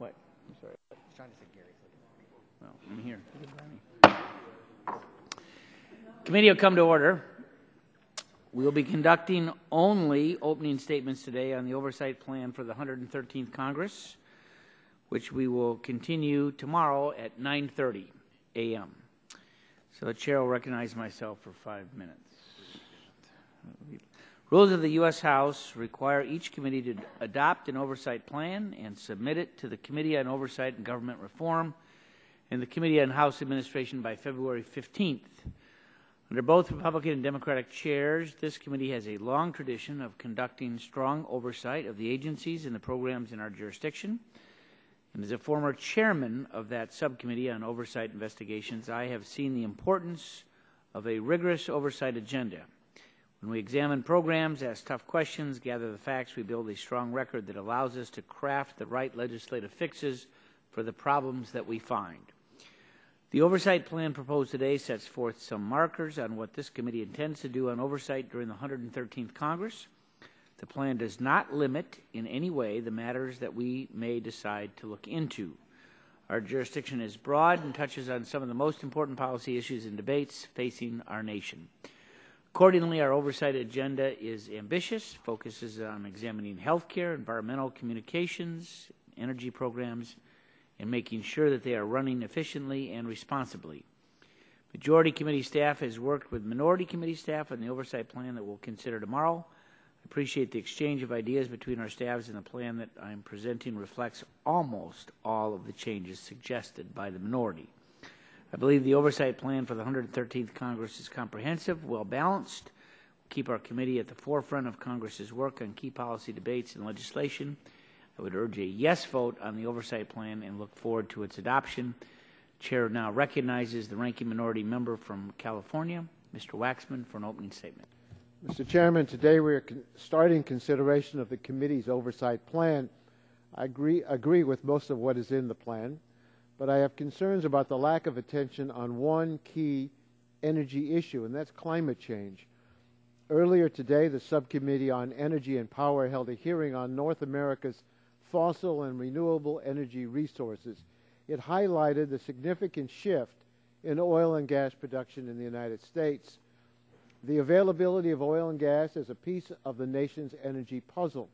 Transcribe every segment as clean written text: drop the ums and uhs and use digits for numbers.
What? I'm sorry. I was trying to say Gary. Well, I'm here. Committee will come to order. We will be conducting only opening statements today on the oversight plan for the 113th Congress, which we will continue tomorrow at 9:30 a.m. So the chair will recognize myself for 5 minutes. Rules of the U.S. House require each committee to adopt an oversight plan and submit it to the Committee on Oversight and Government Reform and the Committee on House Administration by February 15th. Under both Republican and Democratic chairs, this committee has a long tradition of conducting strong oversight of the agencies and the programs in our jurisdiction. And as a former chairman of that subcommittee on oversight investigations, I have seen the importance of a rigorous oversight agenda. When we examine programs, ask tough questions, gather the facts, we build a strong record that allows us to craft the right legislative fixes for the problems that we find. The oversight plan proposed today sets forth some markers on what this committee intends to do on oversight during the 113th Congress. The plan does not limit in any way the matters that we may decide to look into. Our jurisdiction is broad and touches on some of the most important policy issues and debates facing our nation. Accordingly, our oversight agenda is ambitious, focuses on examining healthcare, environmental communications, energy programs, and making sure that they are running efficiently and responsibly. Majority Committee staff has worked with Minority Committee staff on the oversight plan that we'll consider tomorrow. I appreciate the exchange of ideas between our staffs, and the plan that I'm presenting reflects almost all of the changes suggested by the minority. I believe the oversight plan for the 113th Congress is comprehensive, well-balanced, will keep our committee at the forefront of Congress's work on key policy debates and legislation. I would urge a yes vote on the oversight plan and look forward to its adoption. Chair now recognizes the ranking minority member from California, Mr. Waxman, for an opening statement. Mr. Chairman, today we are starting consideration of the committee's oversight plan. I agree with most of what is in the plan, but I have concerns about the lack of attention on one key energy issue, and that's climate change. Earlier today, the Subcommittee on Energy and Power held a hearing on North America's fossil and renewable energy resources. It highlighted the significant shift in oil and gas production in the United States. The availability of oil and gas is a piece of the nation's energy puzzle,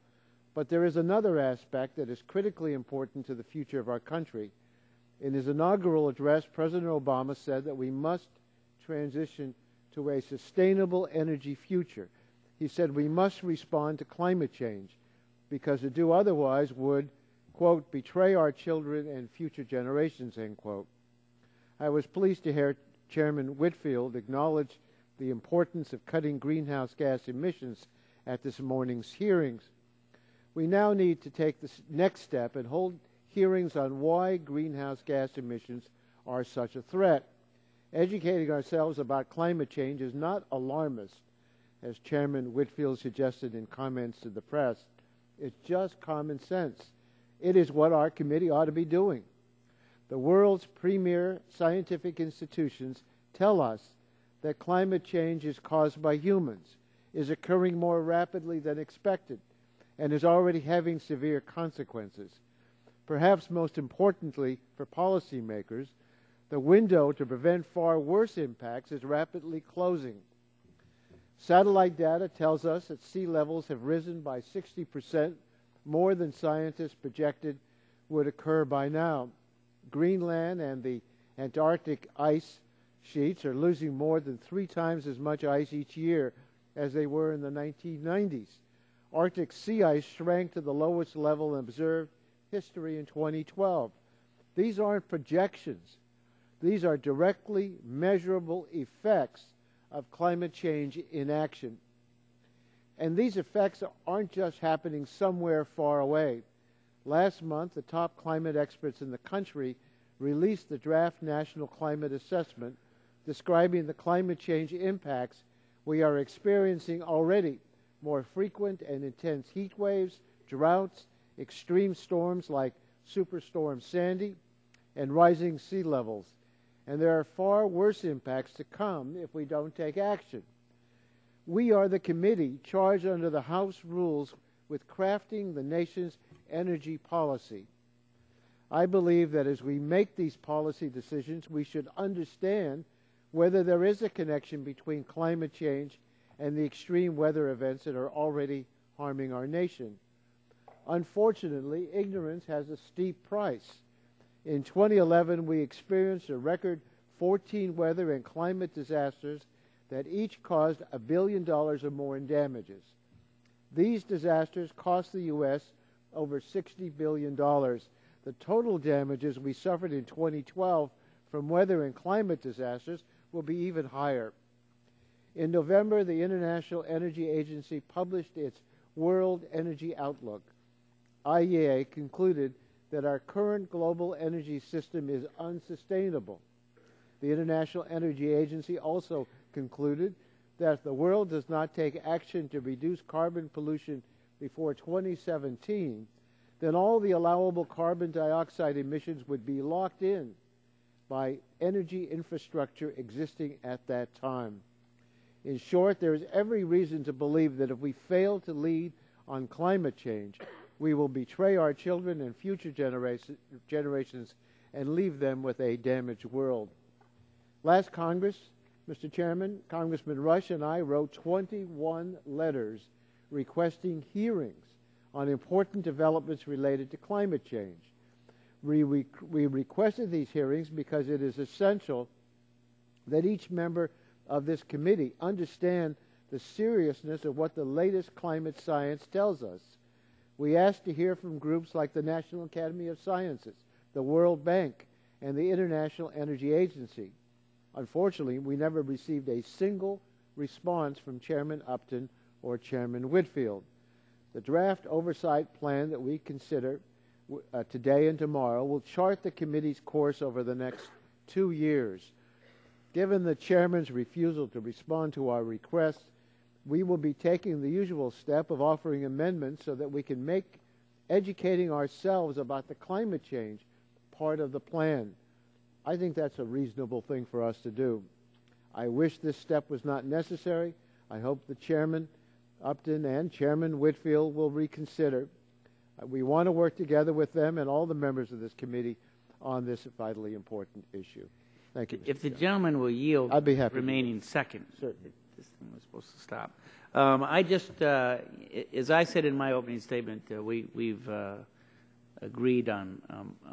but there is another aspect that is critically important to the future of our country. In his inaugural address, President Obama said that we must transition to a sustainable energy future. He said we must respond to climate change, because to do otherwise would, quote, betray our children and future generations, end quote. I was pleased to hear Chairman Whitfield acknowledge the importance of cutting greenhouse gas emissions at this morning's hearings. We now need to take the next step and hold hearings on why greenhouse gas emissions are such a threat. Educating ourselves about climate change is not alarmist, as Chairman Whitfield suggested in comments to the press. It's just common sense. It is what our committee ought to be doing. The world's premier scientific institutions tell us that climate change is caused by humans, is occurring more rapidly than expected, and is already having severe consequences. Perhaps most importantly for policymakers, the window to prevent far worse impacts is rapidly closing. Satellite data tells us that sea levels have risen by 60% more than scientists projected would occur by now. Greenland and the Antarctic ice sheets are losing more than 3 times as much ice each year as they were in the 1990s. Arctic sea ice shrank to the lowest level in observed history in 2012. These aren't projections. These are directly measurable effects of climate change in action. And these effects aren't just happening somewhere far away. Last month, the top climate experts in the country released the draft National Climate Assessment describing the climate change impacts we are experiencing already. More frequent and intense heat waves, droughts, extreme storms like Superstorm Sandy, and rising sea levels. And there are far worse impacts to come if we don't take action. We are the committee charged under the House rules with crafting the nation's energy policy. I believe that as we make these policy decisions, we should understand whether there is a connection between climate change and the extreme weather events that are already harming our nation. Unfortunately, ignorance has a steep price. In 2011, we experienced a record 14 weather and climate disasters that each caused $1 billion or more in damages. These disasters cost the U.S. over $60 billion. The total damages we suffered in 2012 from weather and climate disasters will be even higher. In November, the International Energy Agency published its World Energy Outlook. IEA concluded that our current global energy system is unsustainable. The International Energy Agency also concluded that if the world does not take action to reduce carbon pollution before 2017, then all the allowable carbon dioxide emissions would be locked in by energy infrastructure existing at that time. In short, there is every reason to believe that if we fail to lead on climate change, we will betray our children and future generations and leave them with a damaged world. Last Congress, Mr. Chairman, Congressman Rush and I wrote 21 letters requesting hearings on important developments related to climate change. We requested these hearings because it is essential that each member of this committee understand the seriousness of what the latest climate science tells us. We asked to hear from groups like the National Academy of Sciences, the World Bank, and the International Energy Agency. Unfortunately, we never received a single response from Chairman Upton or Chairman Whitfield. The draft oversight plan that we consider today and tomorrow will chart the committee's course over the next 2 years. Given the chairman's refusal to respond to our request, we will be taking the usual step of offering amendments so that we can make educating ourselves about the climate change part of the plan. I think that's a reasonable thing for us to do. I wish this step was not necessary. I hope the Chairman Upton and Chairman Whitfield will reconsider. We want to work together with them and all the members of this committee on this vitally important issue. Thank you, Mr. If the gentleman will yield, I'd be happy remaining second. Certainly. This thing was supposed to stop. I just, as I said in my opening statement, we've agreed on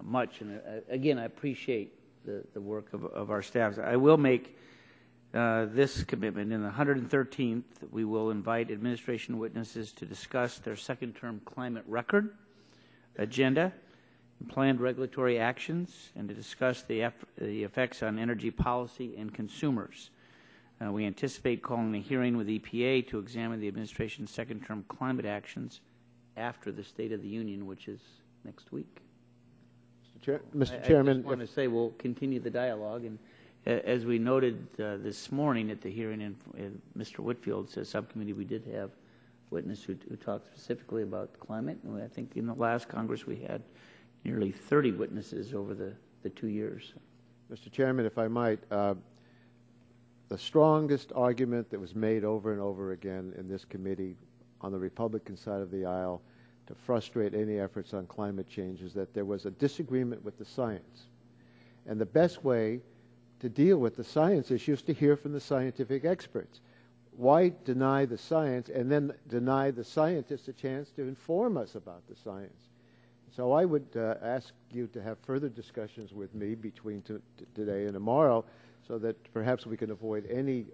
much, and again, I appreciate the work of our staffs. I will make this commitment. In the 113th, we will invite administration witnesses to discuss their second-term climate record, agenda, and planned regulatory actions, and to discuss the effects on energy policy and consumers. We anticipate calling a hearing with EPA to examine the administration's second-term climate actions after the State of the Union, which is next week. Mr. Chairman, I just want to say we'll continue the dialogue, and as we noted this morning at the hearing in Mr. Whitfield's subcommittee, we did have witnesses who talked specifically about climate, and I think in the last Congress we had nearly 30 witnesses over the 2 years. Mr. Chairman, if I might, the strongest argument that was made over and over again in this committee on the Republican side of the aisle to frustrate any efforts on climate change is that there was a disagreement with the science. And the best way to deal with the science issue is to hear from the scientific experts. Why deny the science and then deny the scientists a chance to inform us about the science? So I would ask you to have further discussions with me between today and tomorrow so that perhaps we can avoid any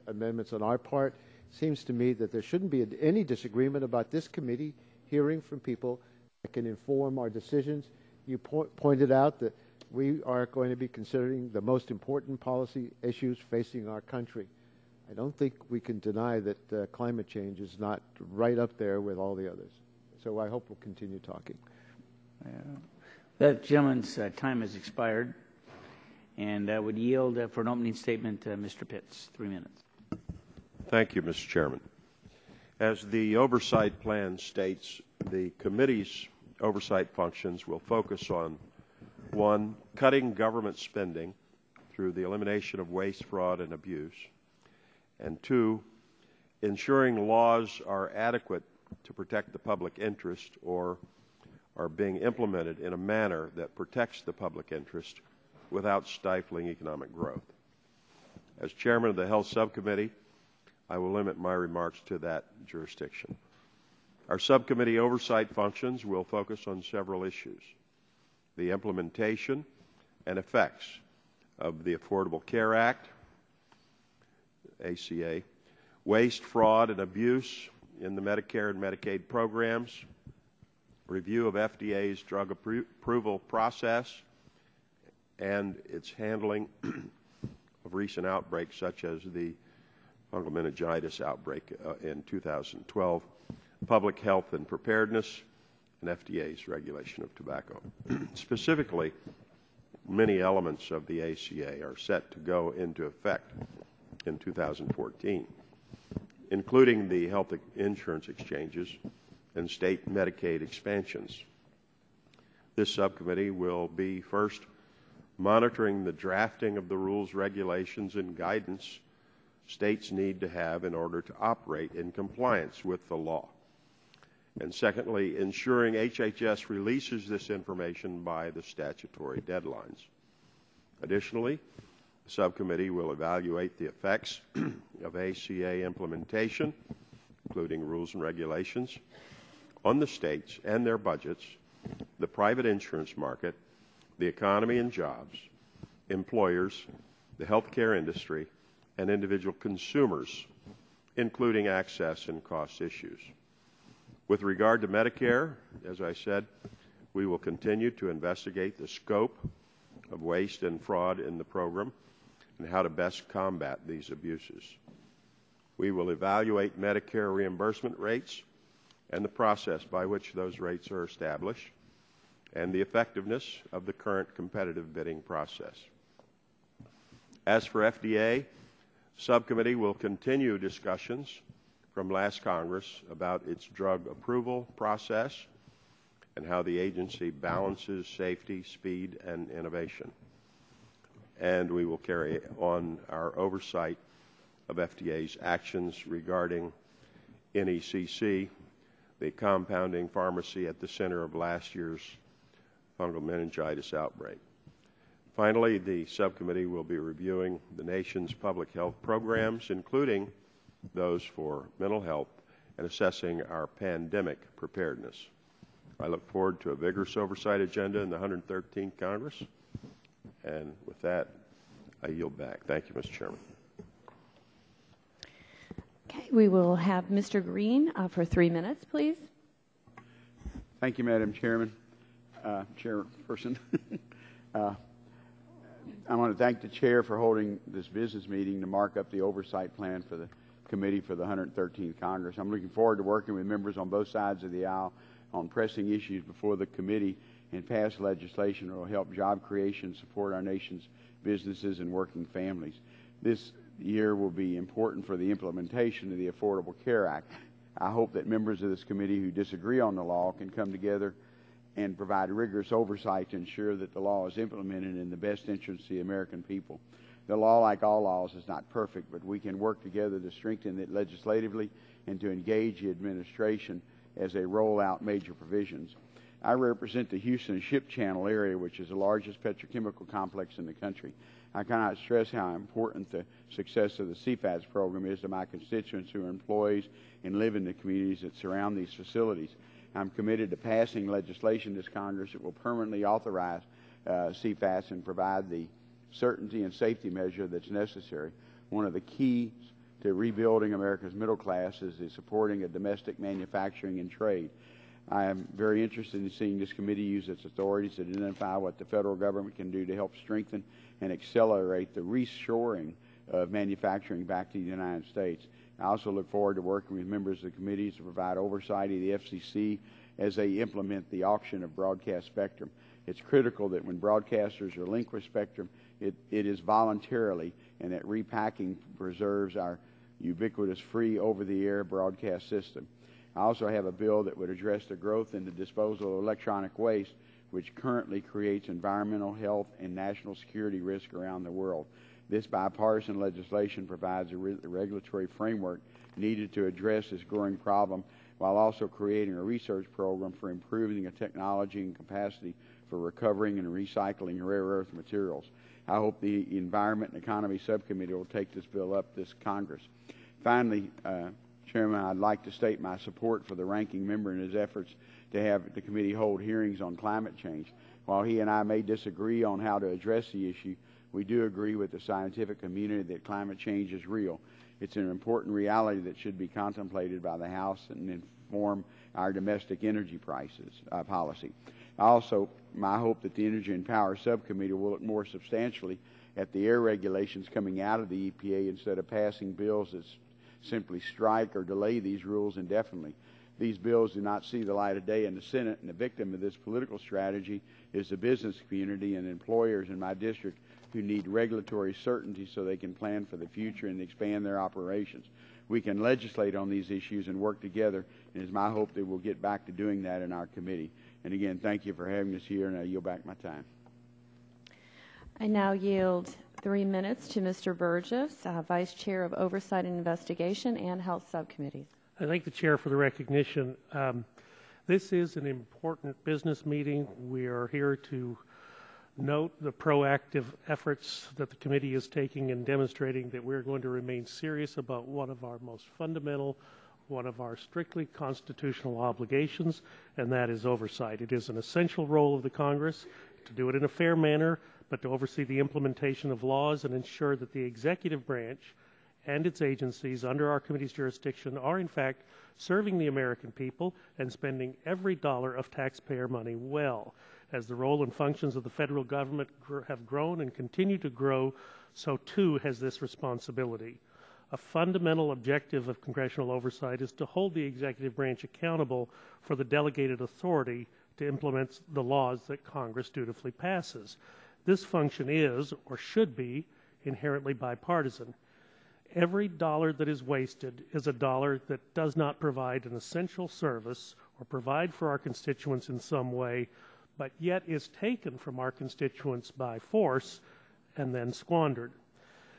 amendments on our part. It seems to me that there shouldn't be any disagreement about this committee hearing from people that can inform our decisions. You pointed out that we are going to be considering the most important policy issues facing our country. I don't think we can deny that climate change is not right up there with all the others. So I hope we'll continue talking. That gentleman's time has expired, and I would yield for an opening statement to Mr. Pitts. 3 minutes. Thank you, Mr. Chairman. As the oversight plan states, the committee's oversight functions will focus on 1, cutting government spending through the elimination of waste, fraud, and abuse, and 2, ensuring laws are adequate to protect the public interest or are being implemented in a manner that protects the public interest without stifling economic growth. As chairman of the Health Subcommittee, I will limit my remarks to that jurisdiction. Our subcommittee oversight functions will focus on several issues: the implementation and effects of the Affordable Care Act, ACA, waste, fraud, and abuse in the Medicare and Medicaid programs, review of FDA's drug approval process, and its handling of recent outbreaks such as the fungal meningitis outbreak in 2012, public health and preparedness, and FDA's regulation of tobacco. Specifically, many elements of the ACA are set to go into effect in 2014, including the health insurance exchanges and state Medicaid expansions. This subcommittee will be first monitoring the drafting of the rules, regulations, and guidance states need to have in order to operate in compliance with the law. And secondly, ensuring HHS releases this information by the statutory deadlines. Additionally, the subcommittee will evaluate the effects of ACA implementation, including rules and regulations, on the states and their budgets, the private insurance market, the economy and jobs, employers, the healthcare industry, and individual consumers, including access and cost issues. With regard to Medicare, as I said, we will continue to investigate the scope of waste and fraud in the program and how to best combat these abuses. We will evaluate Medicare reimbursement rates and the process by which those rates are established, and the effectiveness of the current competitive bidding process. As for FDA, subcommittee will continue discussions from last Congress about its drug approval process and how the agency balances safety, speed, and innovation. And we will carry on our oversight of FDA's actions regarding NECC, the compounding pharmacy at the center of last year's fungal meningitis outbreak. Finally, the subcommittee will be reviewing the nation's public health programs, including those for mental health, and assessing our pandemic preparedness. I look forward to a vigorous oversight agenda in the 113th Congress. And with that, I yield back. Thank you, Mr. Chairman. Okay, we will have Mr. Green for 3 minutes, please. Thank you, Madam Chairman, Chairperson. I want to thank the Chair for holding this business meeting to mark up the oversight plan for the committee for the 113th Congress. I'm looking forward to working with members on both sides of the aisle on pressing issues before the committee and pass legislation that will help job creation, support our nation's businesses and working families. This year will be important for the implementation of the Affordable Care Act. I hope that members of this committee who disagree on the law can come together and provide rigorous oversight to ensure that the law is implemented in the best interest of the American people. The law, like all laws, is not perfect, but we can work together to strengthen it legislatively and to engage the administration as they roll out major provisions. I represent the Houston Ship Channel area, which is the largest petrochemical complex in the country. I cannot stress how important the success of the CFAS program is to my constituents who are employees and live in the communities that surround these facilities. I'm committed to passing legislation this Congress that will permanently authorize CFAS and provide the certainty and safety measure that's necessary. One of the keys to rebuilding America's middle class is the supporting of domestic manufacturing and trade. I am very interested in seeing this committee use its authorities to identify what the federal government can do to help strengthen and accelerate the reshoring of manufacturing back to the United States. I also look forward to working with members of the committees to provide oversight of the FCC as they implement the auction of broadcast spectrum. It's critical that when broadcasters relinquish spectrum, it is voluntarily, and that repacking preserves our ubiquitous free over-the-air broadcast system. I also have a bill that would address the growth in the disposal of electronic waste, which currently creates environmental, health, and national security risk around the world. This bipartisan legislation provides a regulatory framework needed to address this growing problem while also creating a research program for improving the technology and capacity for recovering and recycling rare earth materials. I hope the Environment and Economy Subcommittee will take this bill up this Congress. Finally, Chairman, I'd like to state my support for the ranking member in his efforts to have the committee hold hearings on climate change. While he and I may disagree on how to address the issue, we do agree with the scientific community that climate change is real. It's an important reality that should be contemplated by the House and inform our domestic energy policy. Also, my hope that the Energy and Power Subcommittee will look more substantially at the air regulations coming out of the EPA instead of passing bills that simply strike or delay these rules indefinitely. These bills do not see the light of day in the Senate, and the victim of this political strategy is the business community and employers in my district who need regulatory certainty so they can plan for the future and expand their operations. We can legislate on these issues and work together, and it's my hope that we'll get back to doing that in our committee. And again, thank you for having us here, and I yield back my time. I now yield 3 minutes to Mr. Burgess, Vice Chair of Oversight and Investigation and Health Subcommittees. I thank the Chair for the recognition. This is an important business meeting. We are here to note the proactive efforts that the committee is taking in demonstrating that we're going to remain serious about one of our most fundamental, one of our strictly constitutional obligations, and that is oversight. It is an essential role of the Congress to do it in a fair manner, but to oversee the implementation of laws and ensure that the executive branch and its agencies under our committee's jurisdiction are in fact serving the American people and spending every dollar of taxpayer money well. As the role and functions of the federal government have grown and continue to grow, so too has this responsibility. A fundamental objective of congressional oversight is to hold the executive branch accountable for the delegated authority to implement the laws that Congress dutifully passes. This function is, or should be, inherently bipartisan. Every dollar that is wasted is a dollar that does not provide an essential service or provide for our constituents in some way, but yet is taken from our constituents by force and then squandered.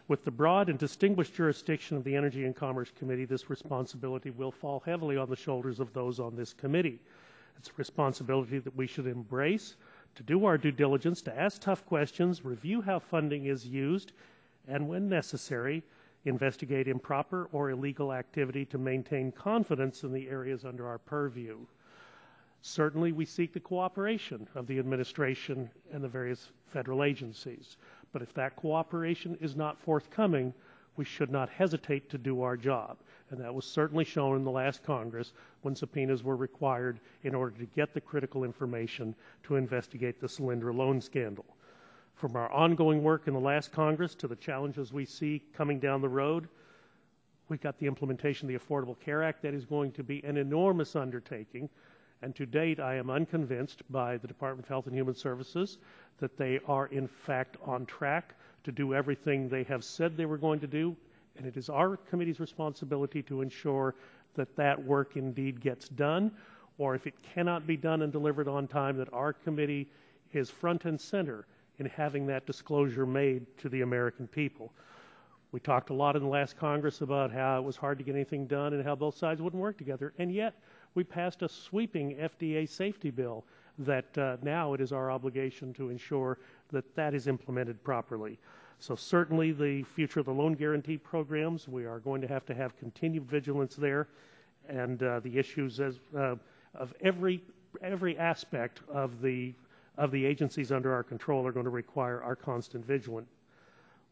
With the broad and distinguished jurisdiction of the Energy and Commerce Committee, this responsibility will fall heavily on the shoulders of those on this committee. It's a responsibility that we should embrace, to do our due diligence, to ask tough questions, review how funding is used, and when necessary, investigate improper or illegal activity to maintain confidence in the areas under our purview. Certainly, we seek the cooperation of the administration and the various federal agencies. But if that cooperation is not forthcoming, we should not hesitate to do our job. And that was certainly shown in the last Congress when subpoenas were required in order to get the critical information to investigate the Solyndra loan scandal. From our ongoing work in the last Congress to the challenges we see coming down the road, we've got the implementation of the Affordable Care Act. That is going to be an enormous undertaking. And to date, I am unconvinced by the Department of Health and Human Services that they are in fact on track to do everything they have said they were going to do. And it is our committee's responsibility to ensure that that work indeed gets done, or if it cannot be done and delivered on time, that our committee is front and center in having that disclosure made to the American people. We talked a lot in the last Congress about how it was hard to get anything done and how both sides wouldn't work together, and yet we passed a sweeping FDA safety bill that now it is our obligation to ensure that that is implemented properly. So certainly the future of the loan guarantee programs, we are going to have continued vigilance there, and the issues of every aspect of the agencies under our control are going to require our constant vigilance.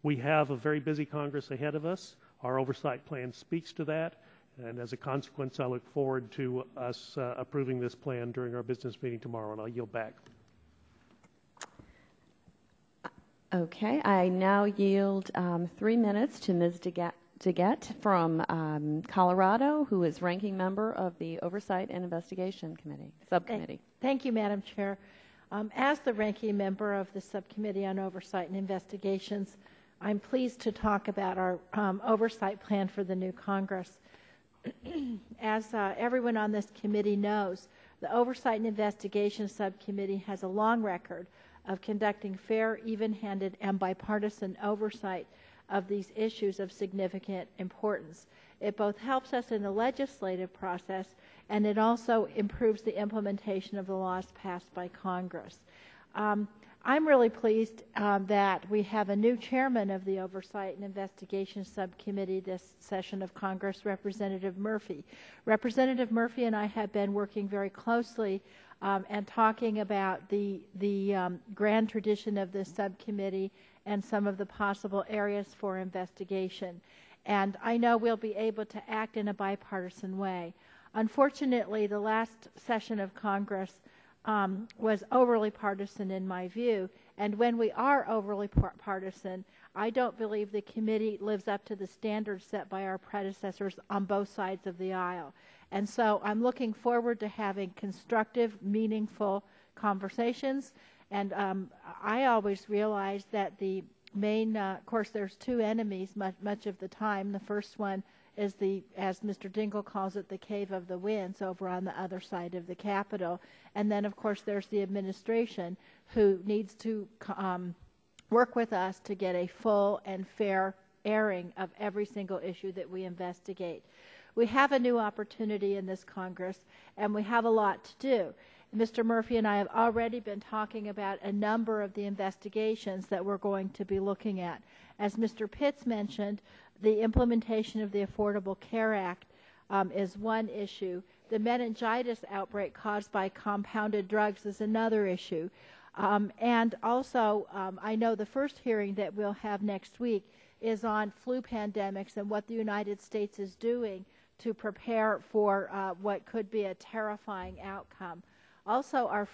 We have a very busy Congress ahead of us. Our oversight plan speaks to that, and as a consequence, I look forward to us approving this plan during our business meeting tomorrow, and I'll yield back. Okay, I now yield 3 minutes to Ms. DeGette from Colorado, who is ranking member of the Oversight and Investigation Committee, Subcommittee. Thank you, Madam Chair. As the ranking member of the Subcommittee on Oversight and Investigations, I'm pleased to talk about our oversight plan for the new Congress. As everyone on this committee knows, the Oversight and Investigation Subcommittee has a long record of conducting fair, even-handed, and bipartisan oversight of these issues of significant importance. It both helps us in the legislative process, and it also improves the implementation of the laws passed by Congress. I'm really pleased that we have a new chairman of the Oversight and Investigation Subcommittee this session of Congress, Representative Murphy. Representative Murphy and I have been working very closely and talking about the grand tradition of this subcommittee and some of the possible areas for investigation. And I know we'll be able to act in a bipartisan way. Unfortunately, the last session of Congress was overly partisan in my view, and when we are overly partisan, I don't believe the committee lives up to the standards set by our predecessors on both sides of the aisle. And so I'm looking forward to having constructive, meaningful conversations, and I always realize that the main, of course, there's two enemies much of the time. The first one is the, as Mr. Dingell calls it, the cave of the winds over on the other side of the Capitol. And then, of course, there's the administration who needs to work with us to get a full and fair airing of every single issue that we investigate. We have a new opportunity in this Congress, and we have a lot to do. Mr. Murphy and I have already been talking about a number of the investigations that we're going to be looking at. As Mr. Pitts mentioned, the implementation of the Affordable Care Act is one issue. The meningitis outbreak caused by compounded drugs is another issue. And also, I know the first hearing that we'll have next week is on flu pandemics and what the United States is doing to prepare for what could be a terrifying outcome. Also, our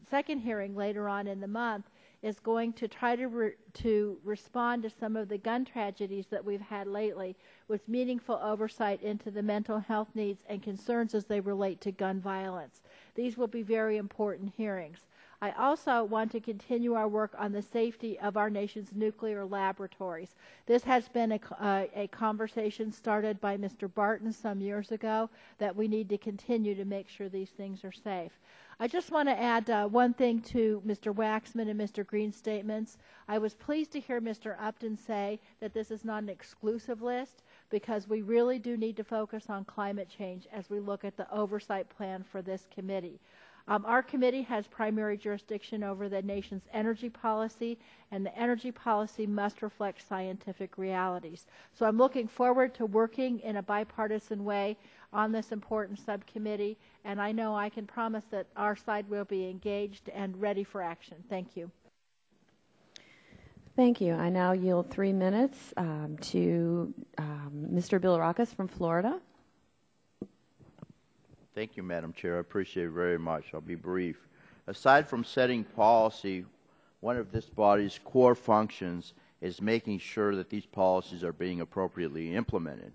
second hearing later on in the month is going to try to respond to some of the gun tragedies that we've had lately with meaningful oversight into the mental health needs and concerns as they relate to gun violence. These will be very important hearings. I also want to continue our work on the safety of our nation's nuclear laboratories. This has been a conversation started by Mr. Barton some years ago that we need to continue to make sure these things are safe. I just want to add one thing to Mr. Waxman and Mr. Green's statements. I was pleased to hear Mr. Upton say that this is not an exclusive list, because we really do need to focus on climate change as we look at the oversight plan for this committee. Our committee has primary jurisdiction over the nation's energy policy, and the energy policy must reflect scientific realities. So I'm looking forward to working in a bipartisan way on this important subcommittee, and I know I can promise that our side will be engaged and ready for action. Thank you. Thank you. I now yield 3 minutes to Mr. Bilirakis from Florida. Thank you, Madam Chair. I appreciate it very much. I'll be brief. Aside from setting policy, one of this body's core functions is making sure that these policies are being appropriately implemented.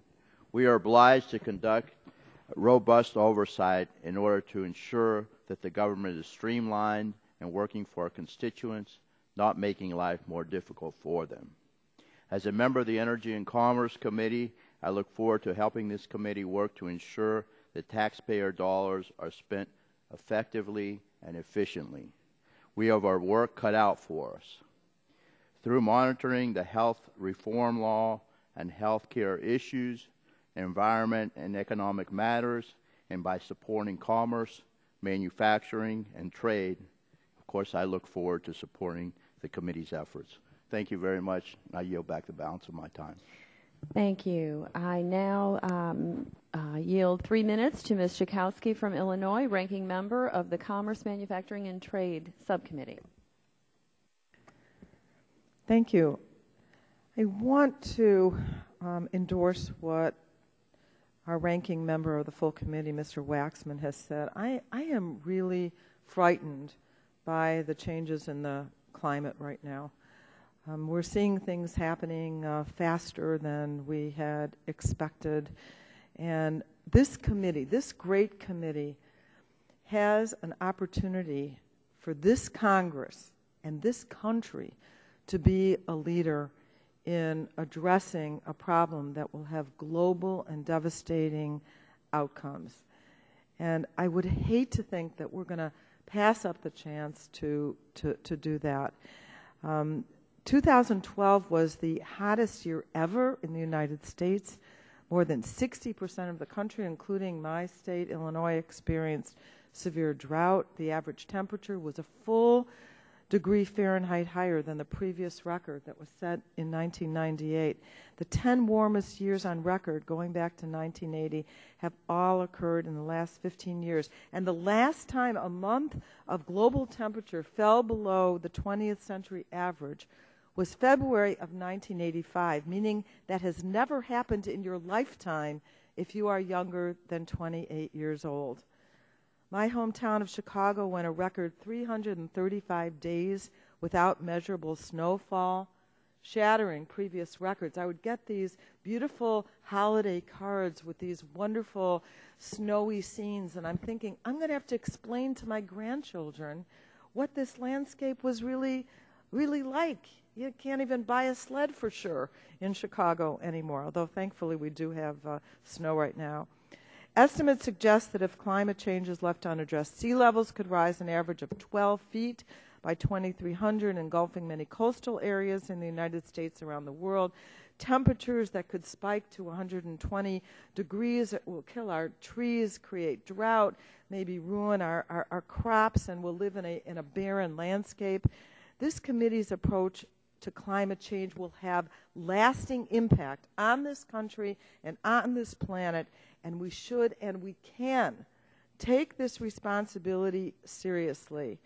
We are obliged to conduct robust oversight in order to ensure that the government is streamlined and working for our constituents, not making life more difficult for them. As a member of the Energy and Commerce Committee, I look forward to helping this committee work to ensure that taxpayer dollars are spent effectively and efficiently. We have our work cut out for us. Through monitoring the health reform law and health care issues, environment and economic matters, and by supporting commerce, manufacturing, and trade, of course, I look forward to supporting the committee's efforts. Thank you very much. I yield back the balance of my time. Thank you. I now yield 3 minutes to Ms. Schakowsky from Illinois, ranking member of the Commerce, Manufacturing, and Trade Subcommittee. Thank you. I want to endorse what our ranking member of the full committee, Mr. Waxman, has said. I am really frightened by the changes in the climate right now. We're seeing things happening faster than we had expected. And this committee, this great committee, has an opportunity for this Congress and this country to be a leader in addressing a problem that will have global and devastating outcomes. And I would hate to think that we're going to pass up the chance to do that. 2012 was the hottest year ever in the United States. More than 60% of the country, including my state, Illinois, experienced severe drought. The average temperature was a full degree Fahrenheit higher than the previous record that was set in 1998. The 10 warmest years on record, going back to 1980, have all occurred in the last 15 years. And the last time a month of global temperature fell below the 20th century average was February of 1985, meaning that has never happened in your lifetime if you are younger than 28 years old. My hometown of Chicago went a record 335 days without measurable snowfall, shattering previous records. I would get these beautiful holiday cards with these wonderful snowy scenes, and I'm thinking, I'm going to have to explain to my grandchildren what this landscape was really like. You can't even buy a sled for sure in Chicago anymore, although thankfully we do have snow right now. Estimates suggest that if climate change is left unaddressed, sea levels could rise an average of 12 feet by 2300, engulfing many coastal areas in the United States around the world. Temperatures that could spike to 120 degrees will kill our trees, create drought, maybe ruin our crops, and we'll live in a barren landscape. This committee's approach to climate change will have lasting impact on this country and on this planet, and we should and we can take this responsibility seriously.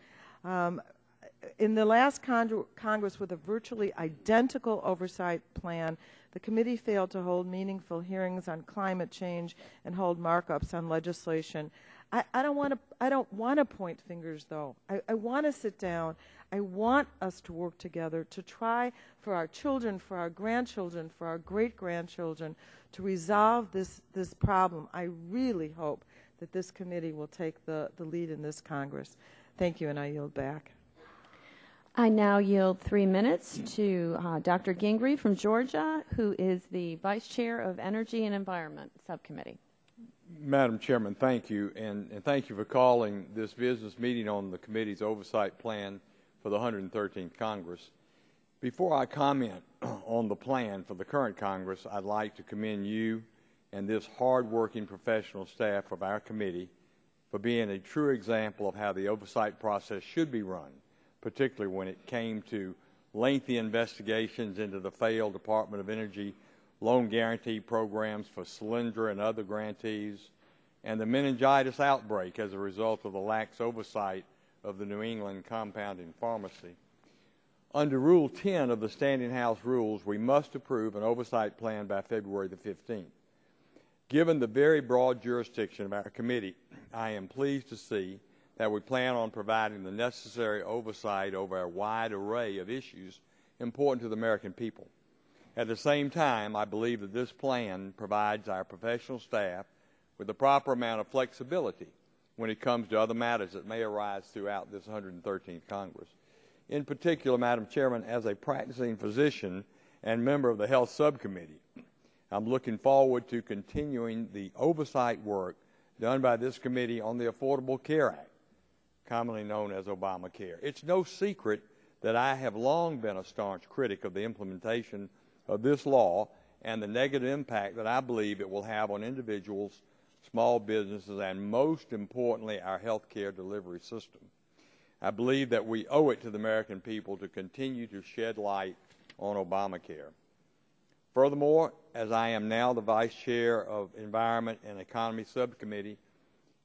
In the last Congress, with a virtually identical oversight plan, the committee failed to hold meaningful hearings on climate change and hold markups on legislation. I don't want to point fingers, though. I want to sit down. I want us to work together to try for our children, for our grandchildren, for our great-grandchildren to resolve this problem. I really hope that this committee will take the lead in this Congress. Thank you, and I yield back. I now yield 3 minutes to Dr. Gingrey from Georgia, who is the Vice Chair of Energy and Environment Subcommittee. Madam Chairman, thank you, and thank you for calling this business meeting on the committee's oversight plan for the 113th Congress. Before I comment on the plan for the current Congress, I'd like to commend you and this hard-working professional staff of our committee for being a true example of how the oversight process should be run, particularly when it came to lengthy investigations into the failed Department of Energy loan guarantee programs for Solyndra and other grantees, and the meningitis outbreak as a result of the lax oversight of the New England Compounding Pharmacy. Under Rule 10 of the Standing House Rules, we must approve an oversight plan by February the 15th. Given the very broad jurisdiction of our committee, I am pleased to see that we plan on providing the necessary oversight over a wide array of issues important to the American people. At the same time, I believe that this plan provides our professional staff with the proper amount of flexibility when it comes to other matters that may arise throughout this 113th Congress. In particular, Madam Chairman, as a practicing physician and member of the Health Subcommittee, I'm looking forward to continuing the oversight work done by this committee on the Affordable Care Act, commonly known as Obamacare. It's no secret that I have long been a staunch critic of the implementation of this law and the negative impact that I believe it will have on individuals, small businesses, and most importantly, our health care delivery system. I believe that we owe it to the American people to continue to shed light on Obamacare. Furthermore, as I am now the Vice Chair of Environment and Economy Subcommittee,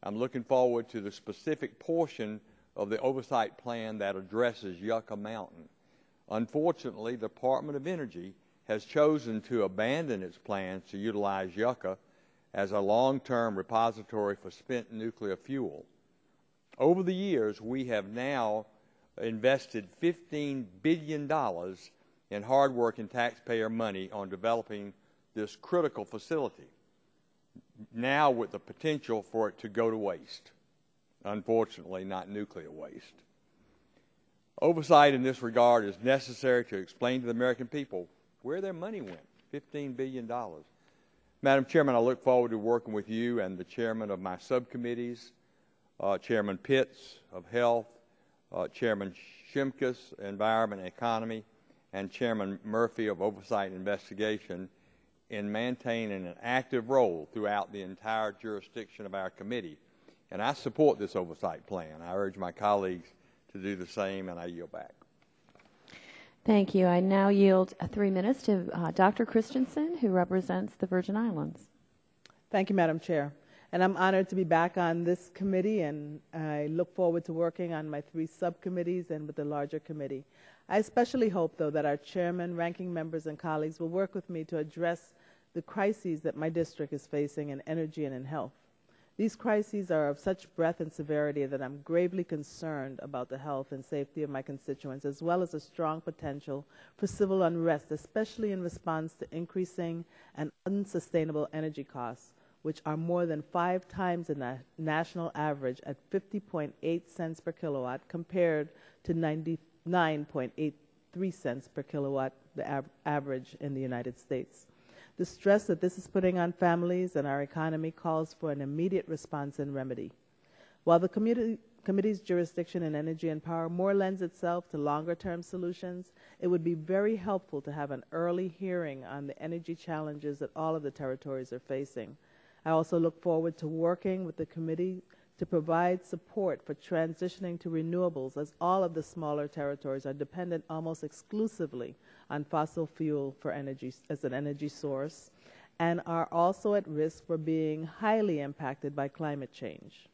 I'm looking forward to the specific portion of the oversight plan that addresses Yucca Mountain. Unfortunately, the Department of Energy has chosen to abandon its plans to utilize Yucca as a long-term repository for spent nuclear fuel. Over the years, we have now invested $15 billion in hard-working taxpayer money on developing this critical facility, now with the potential for it to go to waste. Unfortunately, not nuclear waste. Oversight in this regard is necessary to explain to the American people where their money went, $15 billion. Madam Chairman, I look forward to working with you and the chairman of my subcommittees, Chairman Pitts of Health, Chairman Shimkus, Environment and Economy, and Chairman Murphy of Oversight and Investigation in maintaining an active role throughout the entire jurisdiction of our committee. And I support this oversight plan. I urge my colleagues to do the same, and I yield back. Thank you. I now yield 3 minutes to Dr. Christensen, who represents the Virgin Islands. Thank you, Madam Chair. And I'm honored to be back on this committee, and I look forward to working on my 3 subcommittees and with the larger committee. I especially hope, though, that our chairman, ranking members, and colleagues will work with me to address the crises that my district is facing in energy and in health. These crises are of such breadth and severity that I'm gravely concerned about the health and safety of my constituents, as well as a strong potential for civil unrest, especially in response to increasing and unsustainable energy costs, which are more than 5 times the national average at 50.8 cents per kilowatt compared to 99.83 cents per kilowatt, the average in the United States. The stress that this is putting on families and our economy calls for an immediate response and remedy. While the committee's jurisdiction in energy and power more lends itself to longer-term solutions, it would be very helpful to have an early hearing on the energy challenges that all of the territories are facing. I also look forward to working with the committee to provide support for transitioning to renewables, as all of the smaller territories are dependent almost exclusively on fossil fuel for energy as an energy source, and are also at risk for being highly impacted by climate change.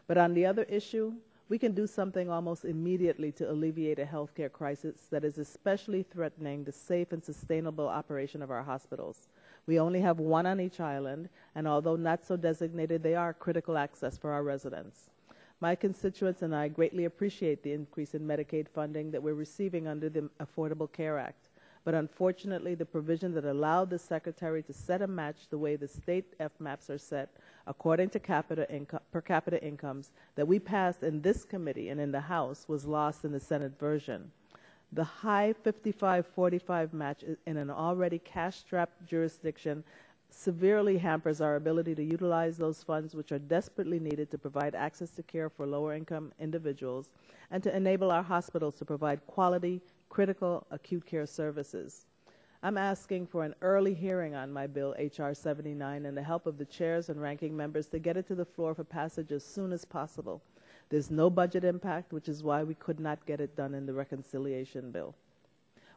But on the other issue, we can do something almost immediately to alleviate a healthcare crisis that is especially threatening the safe and sustainable operation of our hospitals. We only have 1 on each island, and although not so designated, they are critical access for our residents. My constituents and I greatly appreciate the increase in Medicaid funding that we're receiving under the Affordable Care Act. But unfortunately, the provision that allowed the Secretary to set a match the way the state FMAPs are set, according to per capita incomes, that we passed in this committee and in the House was lost in the Senate version. The high 55-45 match in an already cash-strapped jurisdiction severely hampers our ability to utilize those funds which are desperately needed to provide access to care for lower-income individuals and to enable our hospitals to provide quality, critical acute care services. I'm asking for an early hearing on my bill, H.R. 79, and the help of the chairs and ranking members to get it to the floor for passage as soon as possible. There's no budget impact, which is why we could not get it done in the reconciliation bill.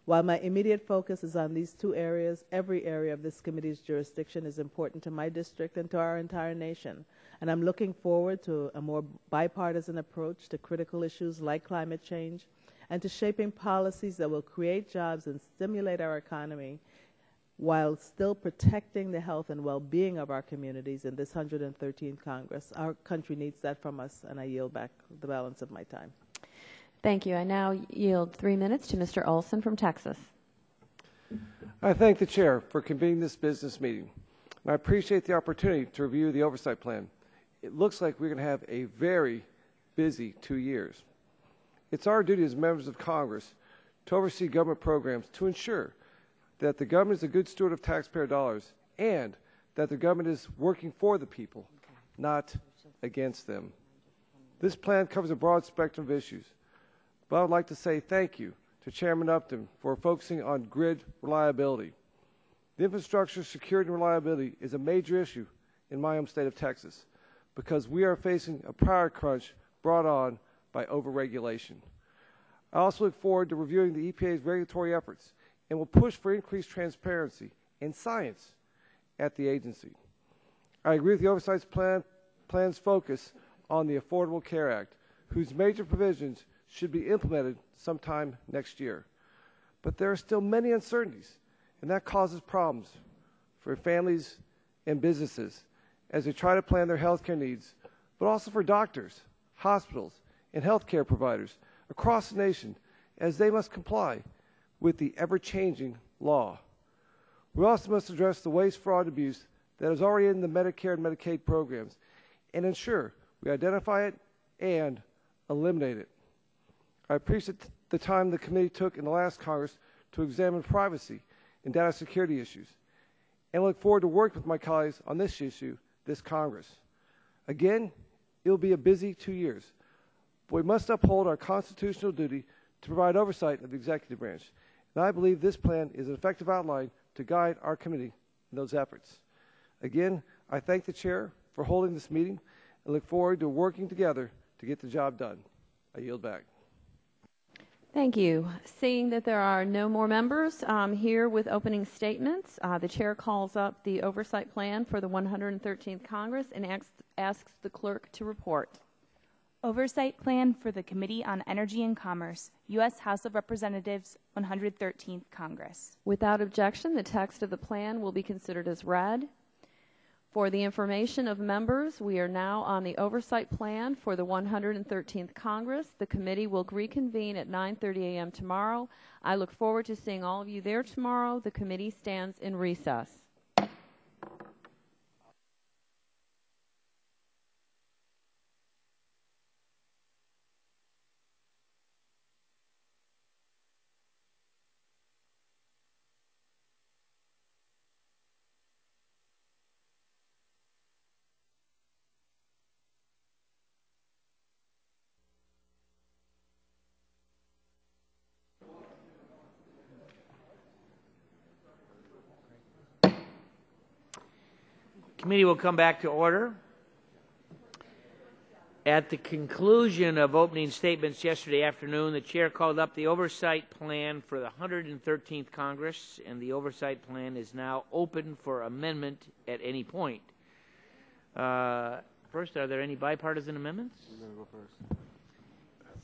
While my immediate focus is on these 2 areas, every area of this committee's jurisdiction is important to my district and to our entire nation. And I'm looking forward to a more bipartisan approach to critical issues like climate change and to shaping policies that will create jobs and stimulate our economy while still protecting the health and well-being of our communities in this 113th Congress. Our country needs that from us, and I yield back the balance of my time. Thank you. I now yield 3 minutes to Mr. Olson from Texas. I thank the Chair for convening this business meeting. And I appreciate the opportunity to review the oversight plan. It looks like we're going to have a very busy 2 years. It's our duty as members of Congress to oversee government programs to ensure that the government is a good steward of taxpayer dollars and that the government is working for the people, not against them. This plan covers a broad spectrum of issues, but I would like to say thank you to Chairman Upton for focusing on grid reliability. The infrastructure security and reliability is a major issue in my home state of Texas because we are facing a power crunch brought on by overregulation. I also look forward to reviewing the EPA's regulatory efforts and will push for increased transparency and science at the agency. I agree with the Oversight plan's focus on the Affordable Care Act, whose major provisions should be implemented sometime next year. But there are still many uncertainties, and that causes problems for families and businesses as they try to plan their health care needs, but also for doctors, hospitals, and health care providers across the nation as they must comply with the ever-changing law. We also must address the waste, fraud, and abuse that is already in the Medicare and Medicaid programs and ensure we identify it and eliminate it. I appreciate the time the committee took in the last Congress to examine privacy and data security issues, and look forward to working with my colleagues on this issue this Congress. Again, it will be a busy 2 years, but we must uphold our constitutional duty to provide oversight of the executive branch. and I believe this plan is an effective outline to guide our committee in those efforts. Again, I thank the chair for holding this meeting and look forward to working together to get the job done. I yield back. Thank you. Seeing that there are no more members here with opening statements, the chair calls up the oversight plan for the 113th Congress and asks the clerk to report. Oversight Plan for the Committee on Energy and Commerce, U.S. House of Representatives, 113th Congress. Without objection, the text of the plan will be considered as read. For the information of members, we are now on the oversight plan for the 113th Congress. The committee will reconvene at 9:30 a.m. tomorrow. I look forward to seeing all of you there tomorrow. The committee stands in recess. Committee will come back to order. At the conclusion of opening statements yesterday afternoon, the chair called up the oversight plan for the 113th Congress, and the oversight plan is now open for amendment at any point. First, are there any bipartisan amendments? I'm going to go first.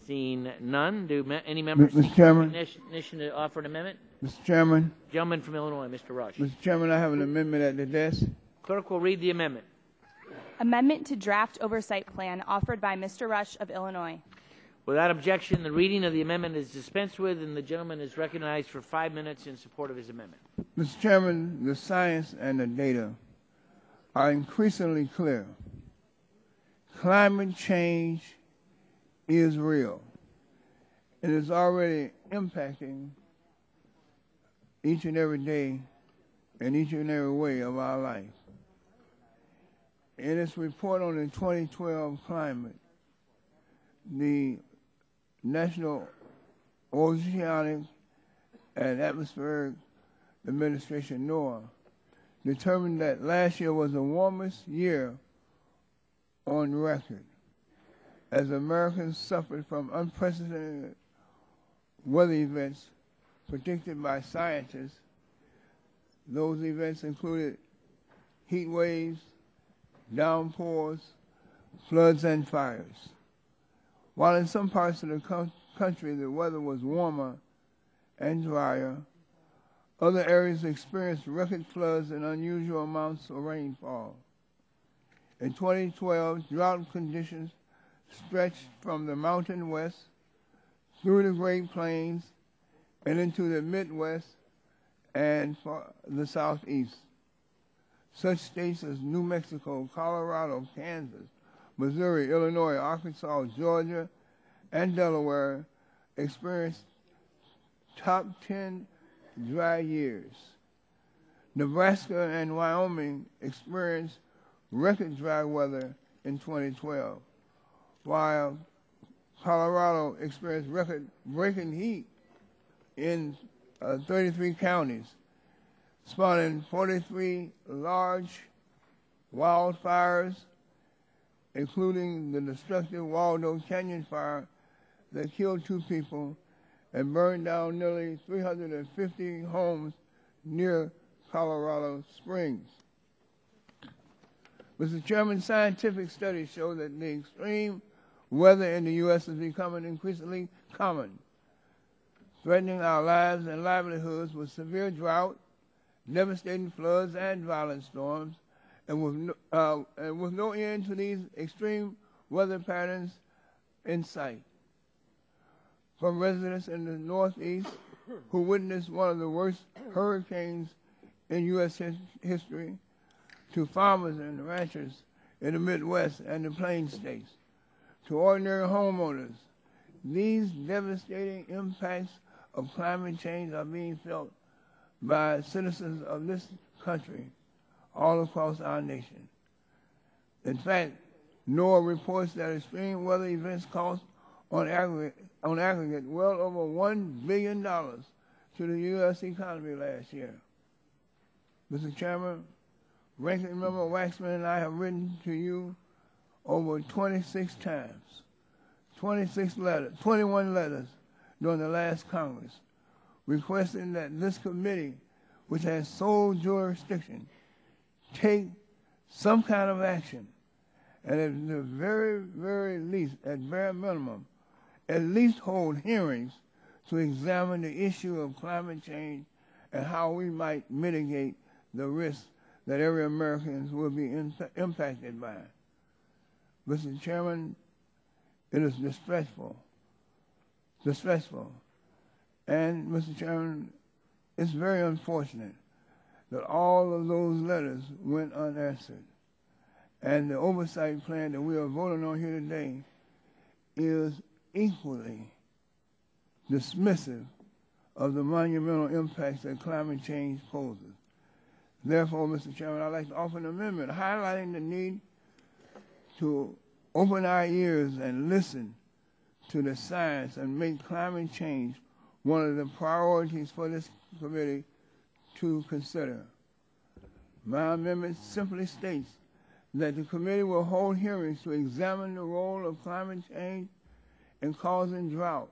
Seeing none, do any members Mr. seek Chairman, recognition to offer an amendment? Mr. Chairman, Gentleman from Illinois, Mr. Rush. Mr. Chairman, I have an amendment at the desk. Clerk will read the amendment. Amendment to draft oversight plan offered by Mr. Rush of Illinois. Without objection, the reading of the amendment is dispensed with, and the gentleman is recognized for 5 minutes in support of his amendment. Mr. Chairman, the science and the data are increasingly clear. Climate change is real. It is already impacting each and every day in each and every way of our life. In its report on the 2012 climate, the National Oceanic and Atmospheric Administration, NOAA, determined that last year was the warmest year on record, as Americans suffered from unprecedented weather events predicted by scientists. Those events included heat waves, downpours, floods, and fires. While in some parts of the country the weather was warmer and drier, other areas experienced record floods and unusual amounts of rainfall. In 2012, drought conditions stretched from the Mountain West through the Great Plains and into the Midwest and the Southeast. Such states as New Mexico, Colorado, Kansas, Missouri, Illinois, Arkansas, Georgia, and Delaware experienced top 10 dry years. Nebraska and Wyoming experienced record dry weather in 2012, while Colorado experienced record-breaking heat in 33 counties, spawning 43 large wildfires, including the destructive Waldo Canyon fire that killed 2 people and burned down nearly 350 homes near Colorado Springs. Mr. Chairman, scientific studies show that the extreme weather in the U.S. is becoming increasingly common, threatening our lives and livelihoods with severe drought, devastating floods, and violent storms, and with no end to these extreme weather patterns in sight. From residents in the Northeast who witnessed one of the worst hurricanes in U.S. history, to farmers and ranchers in the Midwest and the Plains states, to ordinary homeowners, these devastating impacts of climate change are being felt by citizens of this country all across our nation. In fact, NOAA reports that extreme weather events cost on aggregate well over $1 billion to the U.S. economy last year. Mr. Chairman, Ranking Member Waxman and I have written to you over 26 times, 21 letters during the last Congress, requesting that this committee, which has sole jurisdiction, take some kind of action, and at the very, very least, at bare minimum, at least hold hearings to examine the issue of climate change and how we might mitigate the risks that every American will be impacted by. Mr. Chairman, it is distressful. And, Mr. Chairman, it's very unfortunate that all of those letters went unanswered. And the oversight plan that we are voting on here today is equally dismissive of the monumental impacts that climate change poses. Therefore, Mr. Chairman, I'd like to offer an amendment highlighting the need to open our ears and listen to the science and make climate change one of the priorities for this committee to consider. My amendment simply states that the committee will hold hearings to examine the role of climate change in causing drought,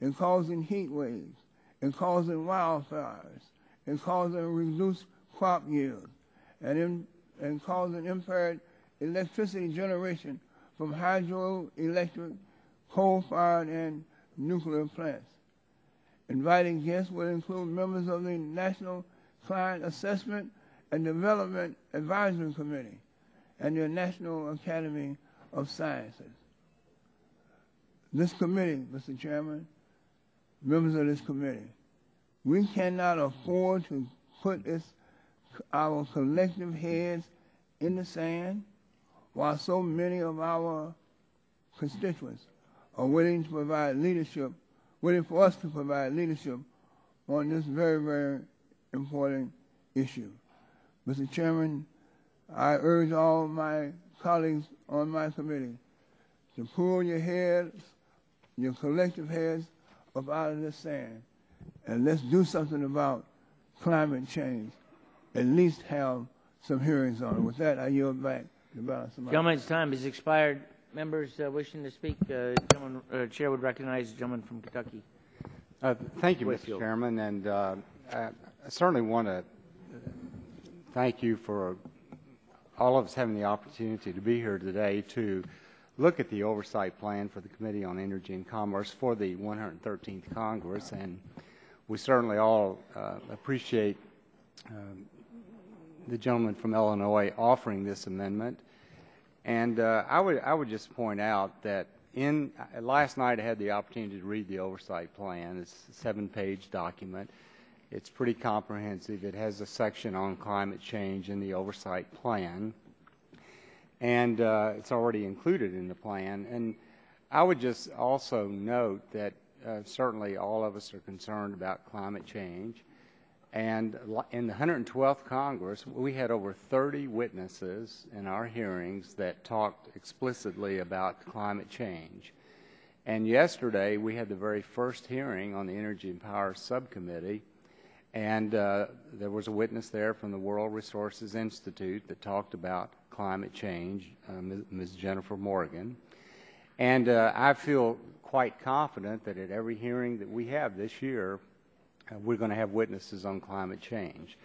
in causing heat waves, in causing wildfires, in causing reduced crop yield, and causing impaired electricity generation from hydroelectric, coal-fired, and nuclear plants. Inviting guests will include members of the National Climate Assessment and Development Advisory Committee and the National Academy of Sciences. This committee, Mr. Chairman, members of this committee, we cannot afford to put our collective heads in the sand while so many of our constituents are waiting for us to provide leadership on this very, very important issue. Mr. Chairman, I urge all my colleagues on my committee to pull your heads, your collective heads, up out of this sand, and let's do something about climate change. At least have some hearings on it. With that, I yield back the balance of my time. Gentleman's time has expired. Members wishing to speak, Chair would recognize the gentleman from Kentucky. Thank you, Mr. Chairman, and I certainly want to thank you for all of us having the opportunity to be here today to look at the oversight plan for the Committee on Energy and Commerce for the 113th Congress, and we certainly all appreciate the gentleman from Illinois offering this amendment. And I would just point out that last night I had the opportunity to read the oversight plan. It's a 7-page document. It's pretty comprehensive. It has a section on climate change in the oversight plan, and it's already included in the plan. And I would just also note that certainly all of us are concerned about climate change. And in the 112th Congress, we had over 30 witnesses in our hearings that talked explicitly about climate change. And yesterday, we had the very first hearing on the Energy and Power Subcommittee, and there was a witness there from the World Resources Institute that talked about climate change, Ms. Jennifer Morgan. And I feel quite confident that at every hearing that we have this year, we're going to have witnesses on climate change.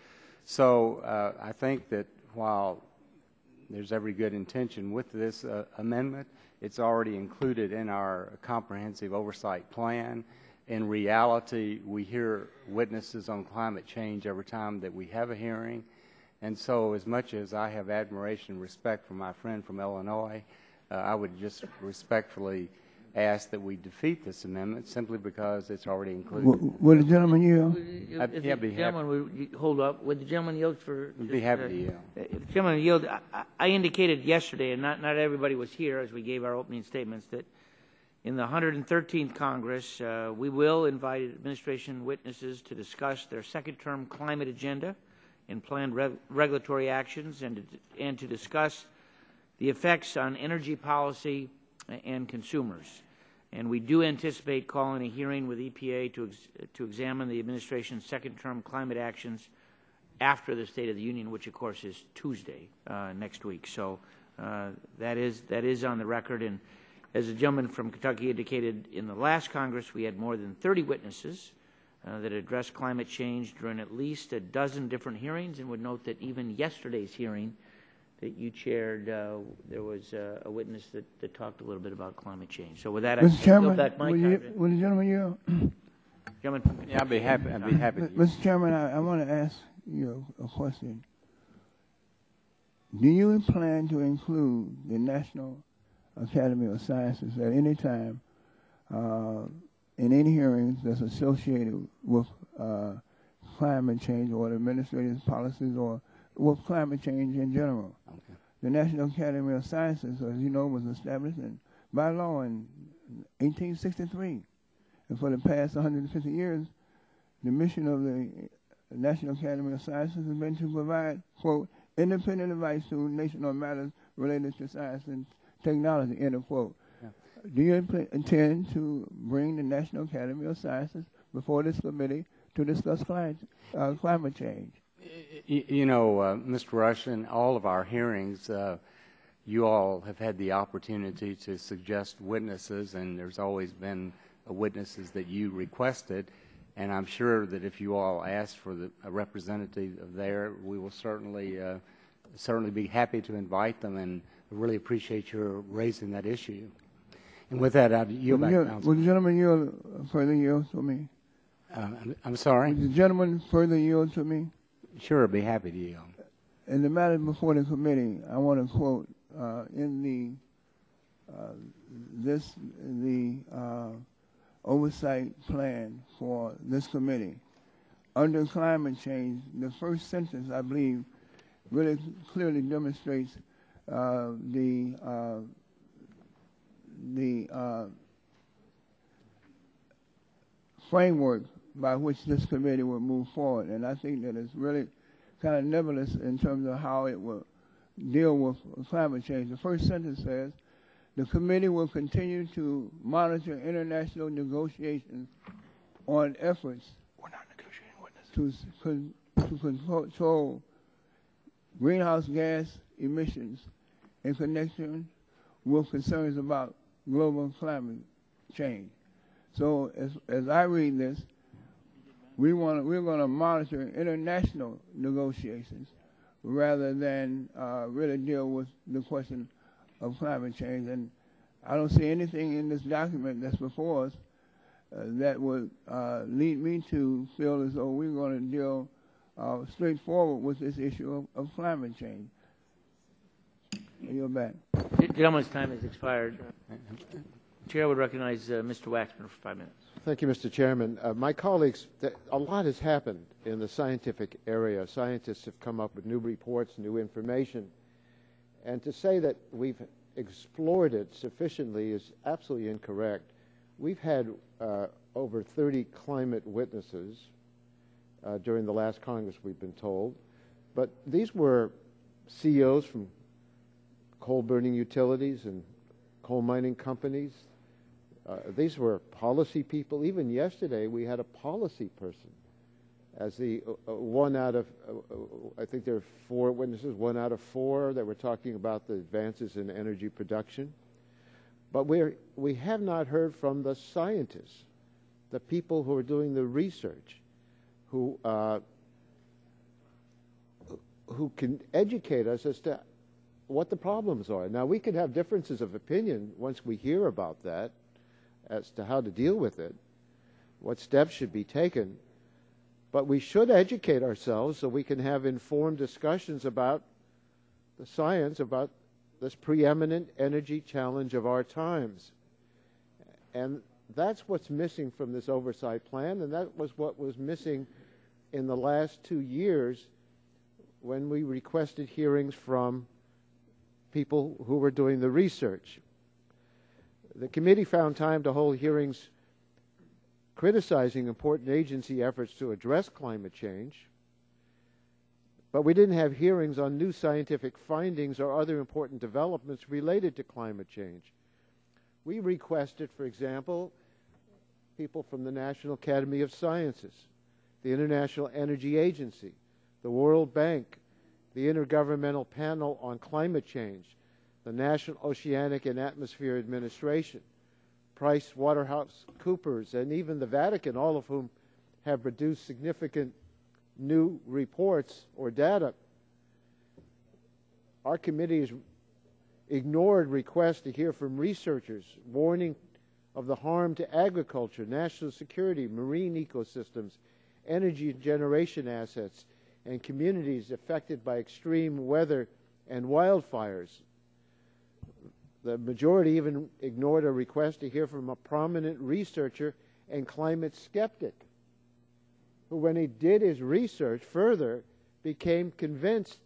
So I think that while there's every good intention with this amendment, it's already included in our comprehensive oversight plan. In reality, we hear witnesses on climate change every time that we have a hearing. And so as much as I have admiration and respect for my friend from Illinois, I would just respectfully ask that we defeat this amendment simply because it's already included. Would the gentleman yield? If the gentleman would hold up, would the gentleman yield for? I'd be happy to yield. If the gentleman yield, I indicated yesterday, and not everybody was here as we gave our opening statements, that in the 113th Congress, we will invite administration witnesses to discuss their second-term climate agenda and planned regulatory actions, and to discuss the effects on energy policy and consumers. And we do anticipate calling a hearing with EPA to examine the administration's second-term climate actions after the State of the Union, which of course is Tuesday next week. So that is on the record. And as the gentleman from Kentucky indicated, in the last Congress, we had more than 30 witnesses that addressed climate change during at least a dozen different hearings, and would note that even yesterday's hearing that you chaired, there was a witness that talked a little bit about climate change. So with that, Mr. Chairman, back my will the gentleman yield? Gentleman, yeah, I'd be happy. I'd be happy. Mr. Chairman, I want to ask you a question. Do you plan to include the National Academy of Sciences at any time in any hearings that's associated with climate change or administrative policies or with climate change in general? Okay. The National Academy of Sciences, as you know, was established by law in 1863. And for the past 150 years, the mission of the National Academy of Sciences has been to provide, quote, independent advice to nation on matters related to science and technology, end of quote. Yeah. Do you intend to bring the National Academy of Sciences before this committee to discuss climate change? You know, Mr. Rush, in all of our hearings, you all have had the opportunity to suggest witnesses, and there's always been witnesses that you requested. And I'm sure that if you all ask for a representative there, we will certainly be happy to invite them, and really appreciate your raising that issue. And with that, I'd yield back. Would the gentleman further yield to me? I'm sorry? Would the gentleman further yield to me? Sure, I'd be happy to yield. In the matter before the committee, I want to quote in the oversight plan for this committee. Under climate change, the first sentence, I believe, really clearly demonstrates the framework by which this committee will move forward. And I think that it's really kind of nebulous in terms of how it will deal with climate change. The first sentence says, the committee will continue to monitor international negotiations on efforts to control greenhouse gas emissions in connection with concerns about global climate change. So as I read this, we're going to monitor international negotiations rather than really deal with the question of climate change. And I don't see anything in this document that's before us that would lead me to feel as though we're going to deal straightforward with this issue of climate change. You're back. The gentleman's time has expired. Chair would recognize Mr. Waxman for 5 minutes. Thank you, Mr. Chairman. My colleagues, a lot has happened in the scientific area. Scientists have come up with new reports, new information. And to say that we've explored it sufficiently is absolutely incorrect. We've had over 30 climate witnesses during the last Congress, we've been told. But these were CEOs from coal-burning utilities and coal mining companies. These were policy people. Even yesterday, we had a policy person as the one out of, I think there are 4 witnesses, 1 out of 4 that were talking about the advances in energy production. But we have not heard from the scientists, the people who are doing the research, who can educate us as to what the problems are. Now, we can have differences of opinion once we hear about that as to how to deal with it, what steps should be taken. But we should educate ourselves so we can have informed discussions about the science, about this preeminent energy challenge of our times. And that's what's missing from this oversight plan, and that was what was missing in the last 2 years when we requested hearings from people who were doing the research. The committee found time to hold hearings criticizing important agency efforts to address climate change, but we didn't have hearings on new scientific findings or other important developments related to climate change. We requested, for example, people from the National Academy of Sciences, the International Energy Agency, the World Bank, the Intergovernmental Panel on Climate Change, the National Oceanic and Atmosphere Administration, PricewaterhouseCoopers, and even the Vatican, all of whom have produced significant new reports or data. Our committee has ignored requests to hear from researchers warning of the harm to agriculture, national security, marine ecosystems, energy generation assets, and communities affected by extreme weather and wildfires. The majority even ignored a request to hear from a prominent researcher and climate skeptic, who, when he did his research further, became convinced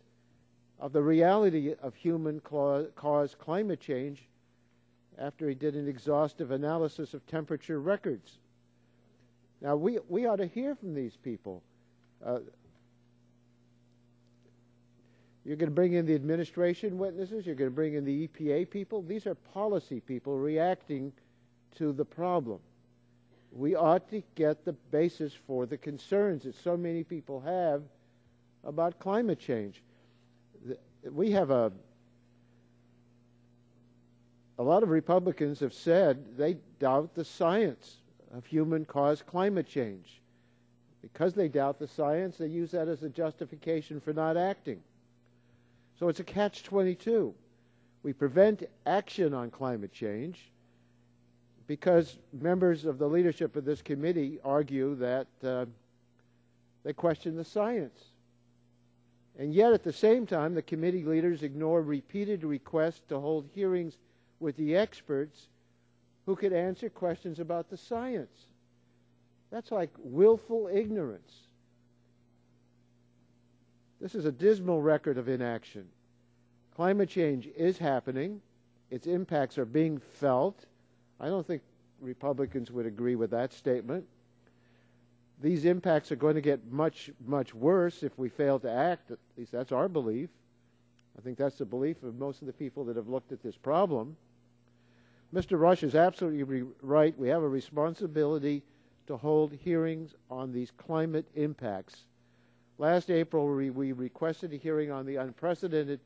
of the reality of human-caused climate change after he did an exhaustive analysis of temperature records. Now, we ought to hear from these people. You're going to bring in the administration witnesses. You're going to bring in the EPA people. These are policy people reacting to the problem. We ought to get the basis for the concerns that so many people have about climate change. We have a lot of Republicans have said they doubt the science of human-caused climate change. Because they doubt the science, they use that as a justification for not acting. So it's a catch-22. We prevent action on climate change because members of the leadership of this committee argue that they question the science. And yet, at the same time, the committee leaders ignore repeated requests to hold hearings with the experts who could answer questions about the science. That's like willful ignorance. This is a dismal record of inaction. Climate change is happening. Its impacts are being felt. I don't think Republicans would agree with that statement. These impacts are going to get much, much worse if we fail to act. At least that's our belief. I think that's the belief of most of the people that have looked at this problem. Mr. Rush is absolutely right. We have a responsibility to hold hearings on these climate impacts. Last April, we requested a hearing on the unprecedented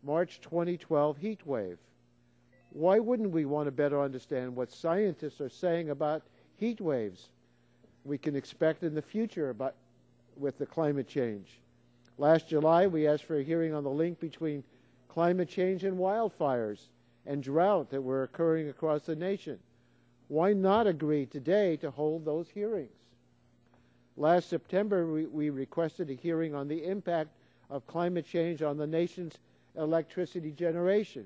March 2012 heat wave. Why wouldn't we want to better understand what scientists are saying about heat waves we can expect in the future with the climate change? Last July, we asked for a hearing on the link between climate change and wildfires and drought that were occurring across the nation. Why not agree today to hold those hearings? Last September, we requested a hearing on the impact of climate change on the nation's electricity generation.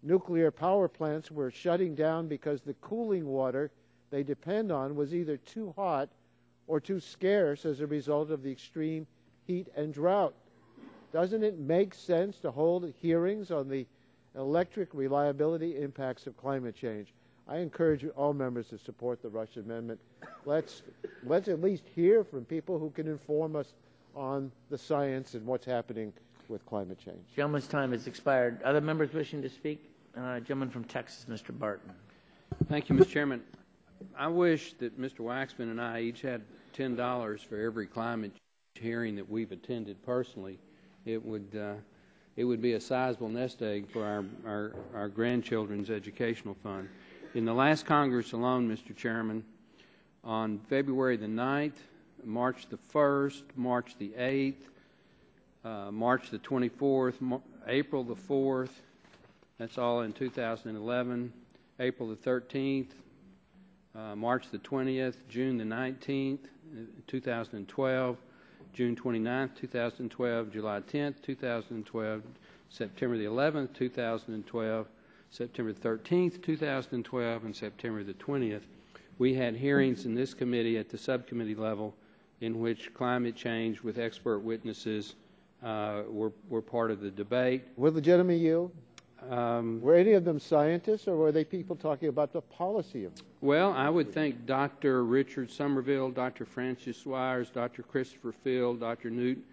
Nuclear power plants were shutting down because the cooling water they depend on was either too hot or too scarce as a result of the extreme heat and drought. Doesn't it make sense to hold hearings on the electric reliability impacts of climate change? I encourage all members to support the Rush Amendment. Let's at least hear from people who can inform us on the science and what's happening with climate change. Gentleman's time has expired. Other members wishing to speak? Gentleman from Texas, Mr. Barton. Thank you, Mr. Chairman. I wish that Mr. Waxman and I each had $10 for every climate hearing that we've attended personally. It would be a sizable nest egg for our grandchildren's educational fund. In the last Congress alone, Mr. Chairman, on February the 9th, March the 1st, March the 8th, March the 24th, April the 4th, that's all in 2011, April the 13th, March the 20th, June the 19th, 2012, June 29th, 2012, July 10th, 2012, September the 11th, 2012, September 13th, 2012, and September the 20th. We had hearings in this committee at the subcommittee level in which climate change with expert witnesses were part of the debate. Will the gentleman yield? Were any of them scientists, or were they people talking about the policy of? Well, I would think Dr. Richard Somerville, Dr. Francis Swires, Dr. Christopher Field, Dr. Newt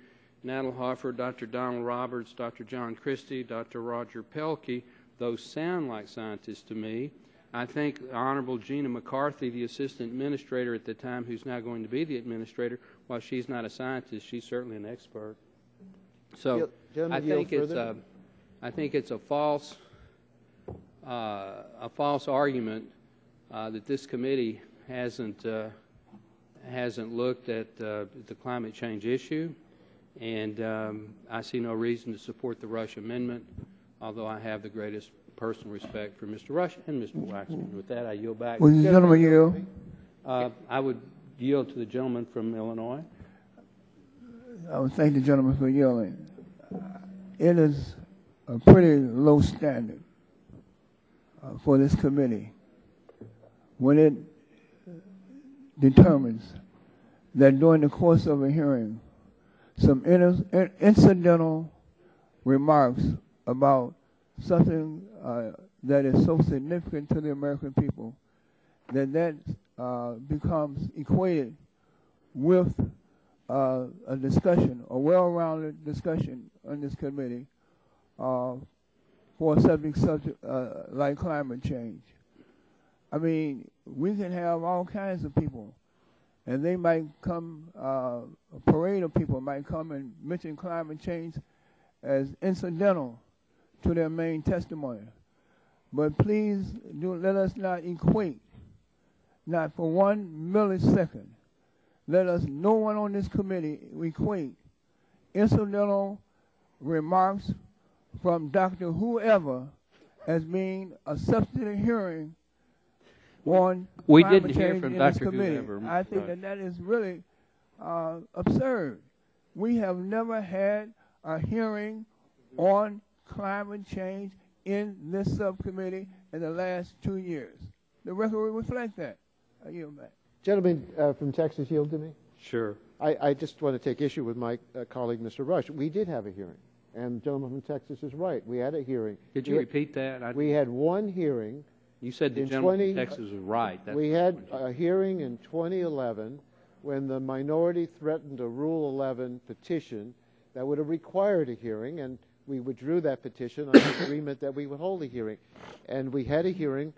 Nadelhofer, Dr. Donald Roberts, Dr. John Christie, Dr. Roger Pelkey. Those sound like scientists to me. I think Honorable Gina McCarthy, the assistant administrator at the time, who's now going to be the administrator, while she's not a scientist, she's certainly an expert. So I think it's a false argument that this committee hasn't looked at the climate change issue, and I see no reason to support the Rush amendment, although I have the greatest personal respect for Mr. Rush and Mr. Waxman. With that, I yield back. Will the gentleman yield? I would yield to the gentleman from Illinois. I would thank the gentleman for yielding. It is a pretty low standard for this committee when it determines that during the course of a hearing, some incidental remarks about something that is so significant to the American people that becomes equated with a discussion, a well-rounded discussion on this committee for a subject like climate change. I mean, we can have all kinds of people, and they might come, a parade of people might come and mention climate change as incidental to their main testimony. But please let us not equate, not for 1 millisecond, no one on this committee equate incidental remarks from Dr. Whoever as being a substantive hearing on climate change in this committee. I think that is really absurd. We have never had a hearing on climate change in this subcommittee in the last 2 years. The record will reflect that. I yield back. Gentleman from Texas, yield to me. Sure. I just want to take issue with my colleague, Mr. Rush. We did have a hearing, and the gentleman from Texas is right. We had a hearing. Could you repeat that? We had one hearing. You said the gentleman from Texas was right. We had a hearing in 2011 when the minority threatened a Rule 11 petition that would have required a hearing, and we withdrew that petition on the agreement that we would hold a hearing. And we had a hearing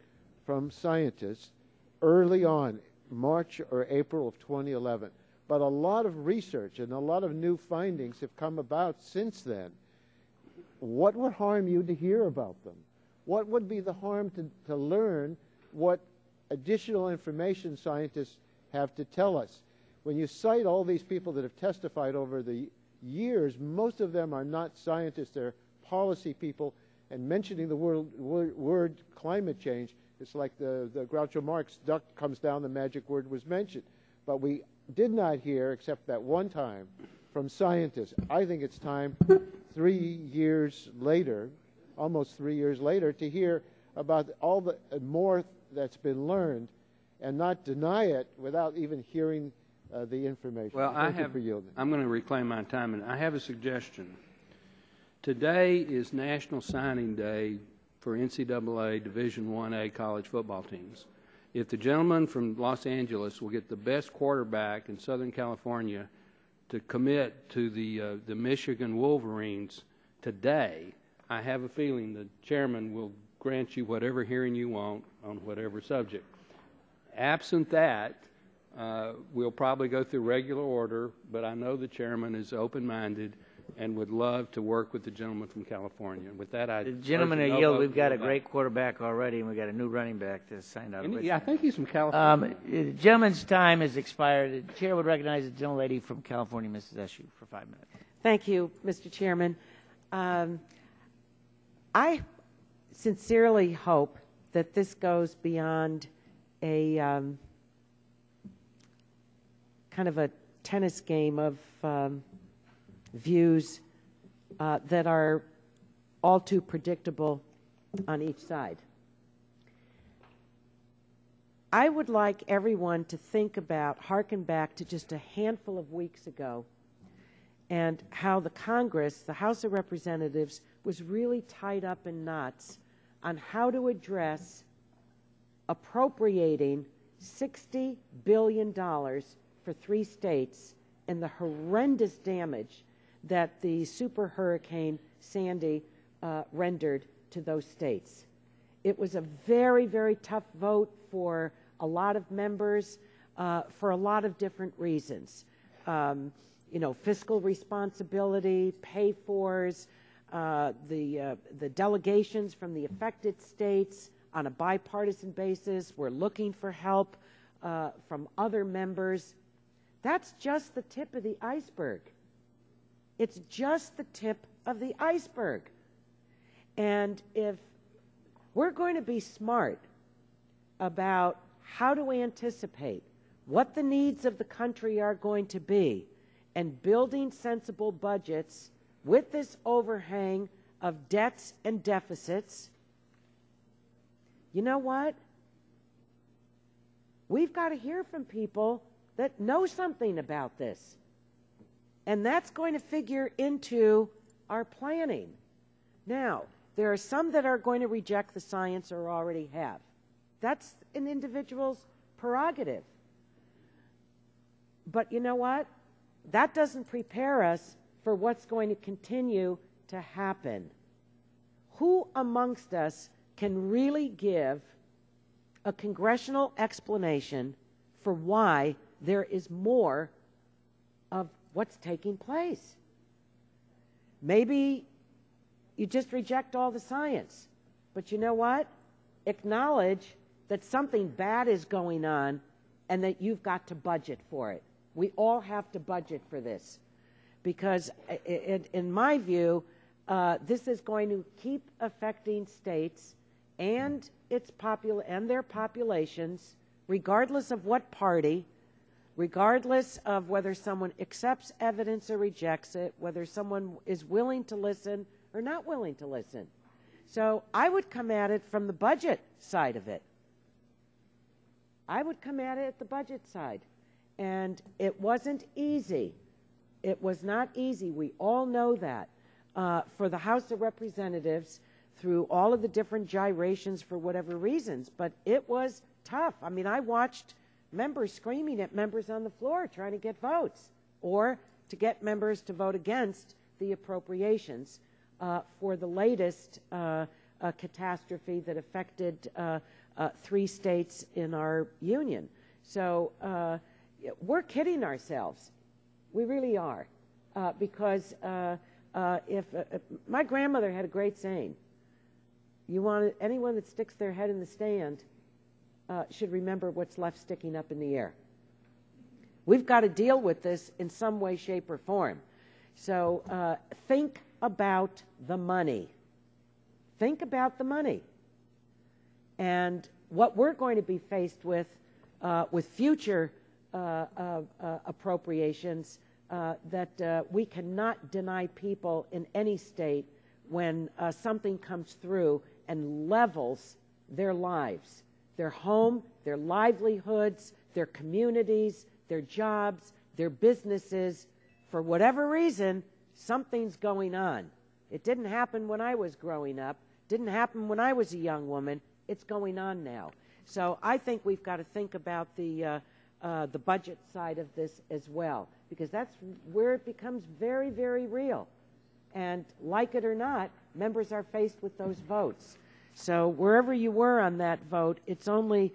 from scientists early on, March or April of 2011. But a lot of research and a lot of new findings have come about since then. What would harm you to hear about them? What would be the harm to learn what additional information scientists have to tell us? When you cite all these people that have testified over the years, most of them are not scientists, they're policy people, and mentioning the word climate change, it's like the Groucho Marx duck comes down, the magic word was mentioned. But we did not hear, except that one time, from scientists. I think it's time 3 years later, almost 3 years later, to hear about all the more that's been learned and not deny it without even hearing the information. Well, I'm going to reclaim my time, and I have a suggestion. Today is National Signing Day for NCAA Division 1A college football teams. If the gentleman from Los Angeles will get the best quarterback in Southern California to commit to the Michigan Wolverines today, I have a feeling the chairman will grant you whatever hearing you want on whatever subject. Absent that, we'll probably go through regular order, but I know the chairman is open-minded and would love to work with the gentleman from California. With that, the gentleman at Yale, we've got a great quarterback already, and we've got a new running back to sign out. Yeah, I think he's from California. The gentleman's time has expired. The chair would recognize the gentlelady from California, Mrs. Eshu, for 5 minutes. Thank you, Mr. Chairman. I sincerely hope that this goes beyond a kind of a tennis game of views that are all too predictable on each side. I would like everyone to think about, hearken back to just a handful of weeks ago, and how the Congress, the House of Representatives, was really tied up in knots on how to address appropriating $60 billion for 3 states and the horrendous damage that the super hurricane Sandy rendered to those states. It was a very, very tough vote for a lot of members for a lot of different reasons. You know, fiscal responsibility, pay-fors, the delegations from the affected states on a bipartisan basis. We're looking for help from other members. That's just the tip of the iceberg. It's just the tip of the iceberg. And if we're going to be smart about how to anticipate what the needs of the country are going to be and building sensible budgets with this overhang of debts and deficits, you know what? We've got to hear from people that know something about this. And that's going to figure into our planning. Now, there are some that are going to reject the science or already have. That's an individual's prerogative. But you know what? That doesn't prepare us for what's going to continue to happen. Who amongst us can really give a congressional explanation for why there is more of what's taking place? Maybe you just reject all the science. But you know what? Acknowledge that something bad is going on and that you've got to budget for it. We all have to budget for this because, in my view, this is going to keep affecting states and their populations, regardless of what party, regardless of whether someone accepts evidence or rejects it, whether someone is willing to listen or not willing to listen. So I would come at it from the budget side of it. I would come at it at the budget side. And it wasn't easy. It was not easy. We all know that. For the House of Representatives, through all of the different gyrations for whatever reasons, but it was tough. I mean, I watched members screaming at members on the floor trying to get votes or to get members to vote against the appropriations for the latest catastrophe that affected 3 states in our union. So we're kidding ourselves. We really are. Because if my grandmother had a great saying, anyone that sticks their head in the stand should remember what's left sticking up in the air. We've got to deal with this in some way, shape, or form. So think about the money. Think about the money. And what we're going to be faced with future appropriations that we cannot deny people in any state when something comes through and levels their lives, their home, their livelihoods, their communities, their jobs, their businesses. For whatever reason, something's going on. It didn't happen when I was growing up. Didn't happen when I was a young woman. It's going on now. So I think we've got to think about the budget side of this as well, because that's where it becomes very, very real. And like it or not, members are faced with those votes. So wherever you were on that vote, it's only,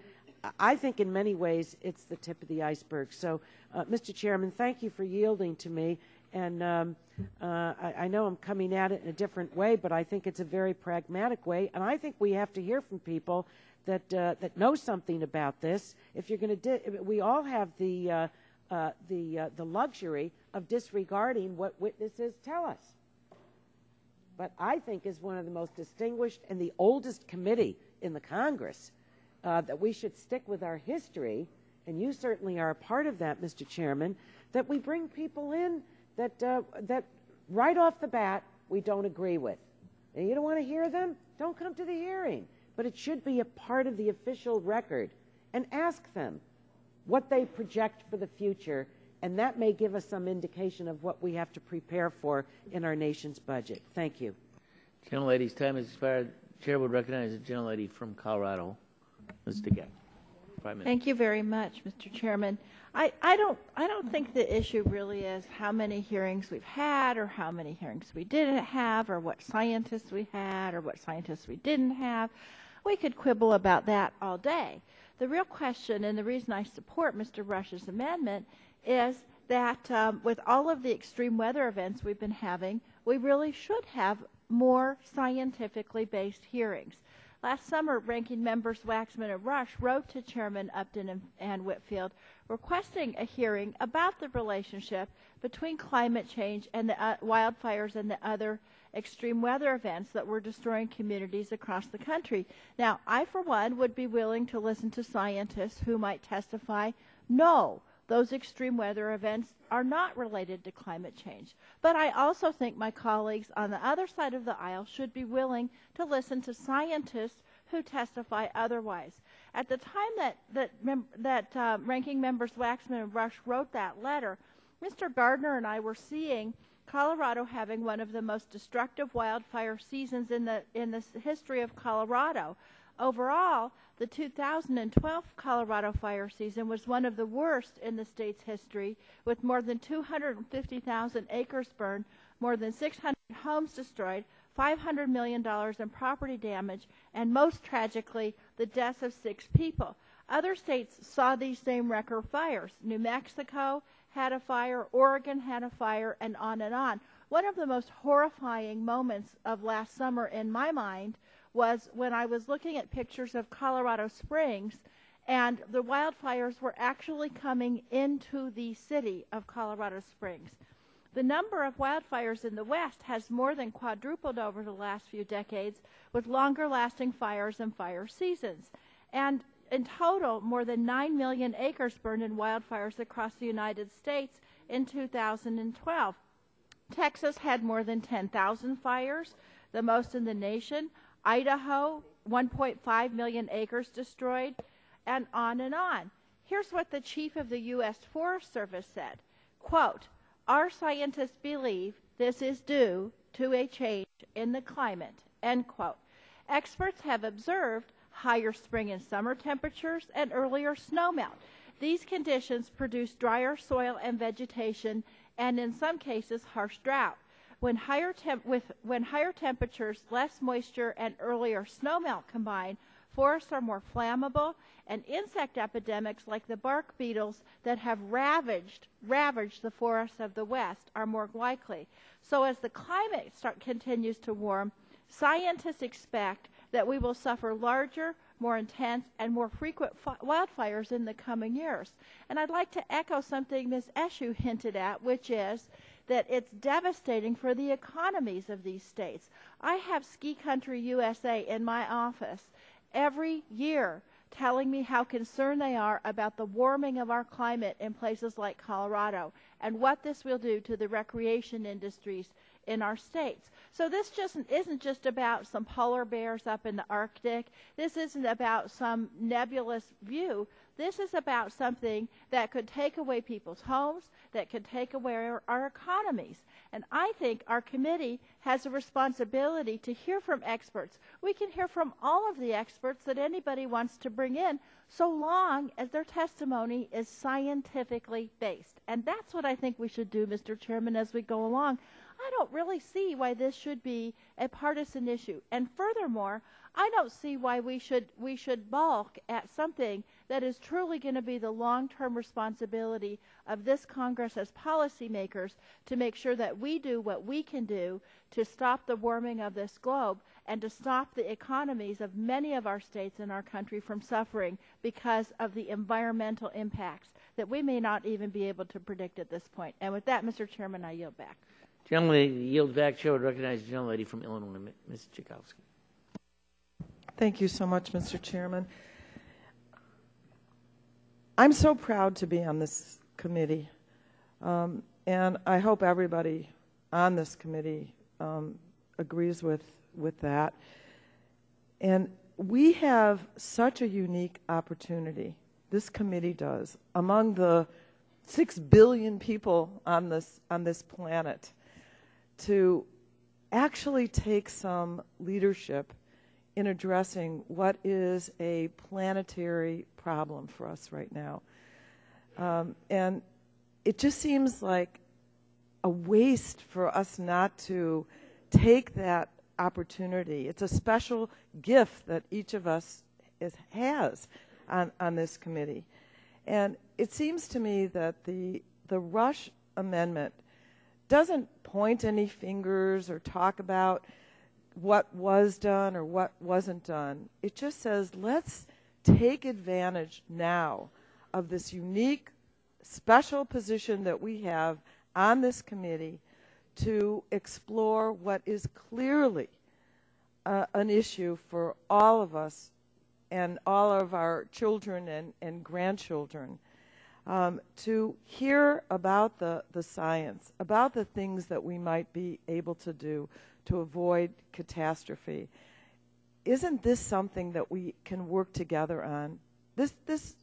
I think in many ways, it's the tip of the iceberg. So, Mr. Chairman, thank you for yielding to me. And I know I'm coming at it in a different way, but I think it's a very pragmatic way. And I think we have to hear from people that know something about this. If you're going to, we all have the luxury of disregarding what witnesses tell us. But I think is one of the most distinguished and the oldest committee in the Congress that we should stick with our history, and you certainly are a part of that, Mr. Chairman, that we bring people in that right off the bat we don't agree with. And you don't want to hear them? Don't come to the hearing. But it should be a part of the official record. And ask them what they project for the future, and that may give us some indication of what we have to prepare for in our nation's budget. Thank you. Gentlelady's time has expired. The Chair would recognize the gentlelady from Colorado, Ms. DeGette. 5 minutes. Thank you very much, Mr. Chairman. I don't think the issue really is how many hearings we've had or how many hearings we didn't have or what scientists we had or what scientists we didn't have. We could quibble about that all day. The real question, and the reason I support Mr. Rush's amendment, is that with all of the extreme weather events we've been having, we really should have more scientifically based hearings. Last summer, Ranking Members Waxman and Rush wrote to Chairman Upton and Whitfield requesting a hearing about the relationship between climate change and the wildfires and the other extreme weather events that were destroying communities across the country. Now, I, for one, would be willing to listen to scientists who might testify, no, those extreme weather events are not related to climate change. But I also think my colleagues on the other side of the aisle should be willing to listen to scientists who testify otherwise. At the time that Ranking Members Waxman and Rush wrote that letter, Mr. Gardner and I were seeing Colorado having one of the most destructive wildfire seasons in the history of Colorado. Overall, the 2012 Colorado fire season was one of the worst in the state's history, with more than 250,000 acres burned, more than 600 homes destroyed, $500 million in property damage, and most tragically, the deaths of 6 people. Other states saw these same record fires. New Mexico had a fire, Oregon had a fire, and on and on. One of the most horrifying moments of last summer in my mind was when I was looking at pictures of Colorado Springs, and the wildfires were actually coming into the city of Colorado Springs. The number of wildfires in the West has more than quadrupled over the last few decades, with longer-lasting fires and fire seasons. And in total, more than 9 million acres burned in wildfires across the United States in 2012. Texas had more than 10,000 fires, the most in the nation. Idaho, 1.5 million acres destroyed, and on and on. Here's what the chief of the U.S. Forest Service said, quote, "Our scientists believe this is due to a change in the climate," end quote. Experts have observed higher spring and summer temperatures and earlier snowmelt. These conditions produce drier soil and vegetation, and in some cases, harsh drought. When higher temperatures, less moisture, and earlier snowmelt combine, forests are more flammable, and insect epidemics like the bark beetles that have ravaged the forests of the West are more likely. So as the climate continues to warm, scientists expect that we will suffer larger, more intense, and more frequent wildfires in the coming years. And I'd like to echo something Ms. Eshu hinted at, which is that it's devastating for the economies of these states. I have Ski Country USA in my office every year telling me how concerned they are about the warming of our climate in places like Colorado and what this will do to the recreation industries in our states. So this isn't just about some polar bears up in the Arctic. This isn't about some nebulous view. This is about something that could take away people's homes, that could take away our economies. And I think our committee has a responsibility to hear from experts. We can hear from all of the experts that anybody wants to bring in, so long as their testimony is scientifically based. And that's what I think we should do, Mr. Chairman, as we go along. I don't really see why this should be a partisan issue. And furthermore, I don't see why we should balk at something that is truly going to be the long-term responsibility of this Congress as policymakers to make sure that we do what we can do to stop the warming of this globe and to stop the economies of many of our states in our country from suffering because of the environmental impacts that we may not even be able to predict at this point. And with that, Mr. Chairman, I yield back. Gentleman yield back. Chair would recognize the gentlelady from Illinois, Ms. Tchaikovsky. Thank you so much, Mr. Chairman. I'm so proud to be on this committee, and I hope everybody on this committee agrees with that. And we have such a unique opportunity, this committee does, among the 6 billion people on this planet, to actually take some leadership in addressing what is a planetary problem for us right now. And it just seems like a waste for us not to take that opportunity. It's a special gift that each of us has on this committee. And it seems to me that the Rush Amendment doesn't point any fingers or talk about what was done or what wasn't done. It just says, let's take advantage now of this unique, special position that we have on this committee to explore what is clearly an issue for all of us and all of our children and grandchildren, to hear about the science, about the things that we might be able to do to avoid catastrophe. Isn't this something that we can work together on? This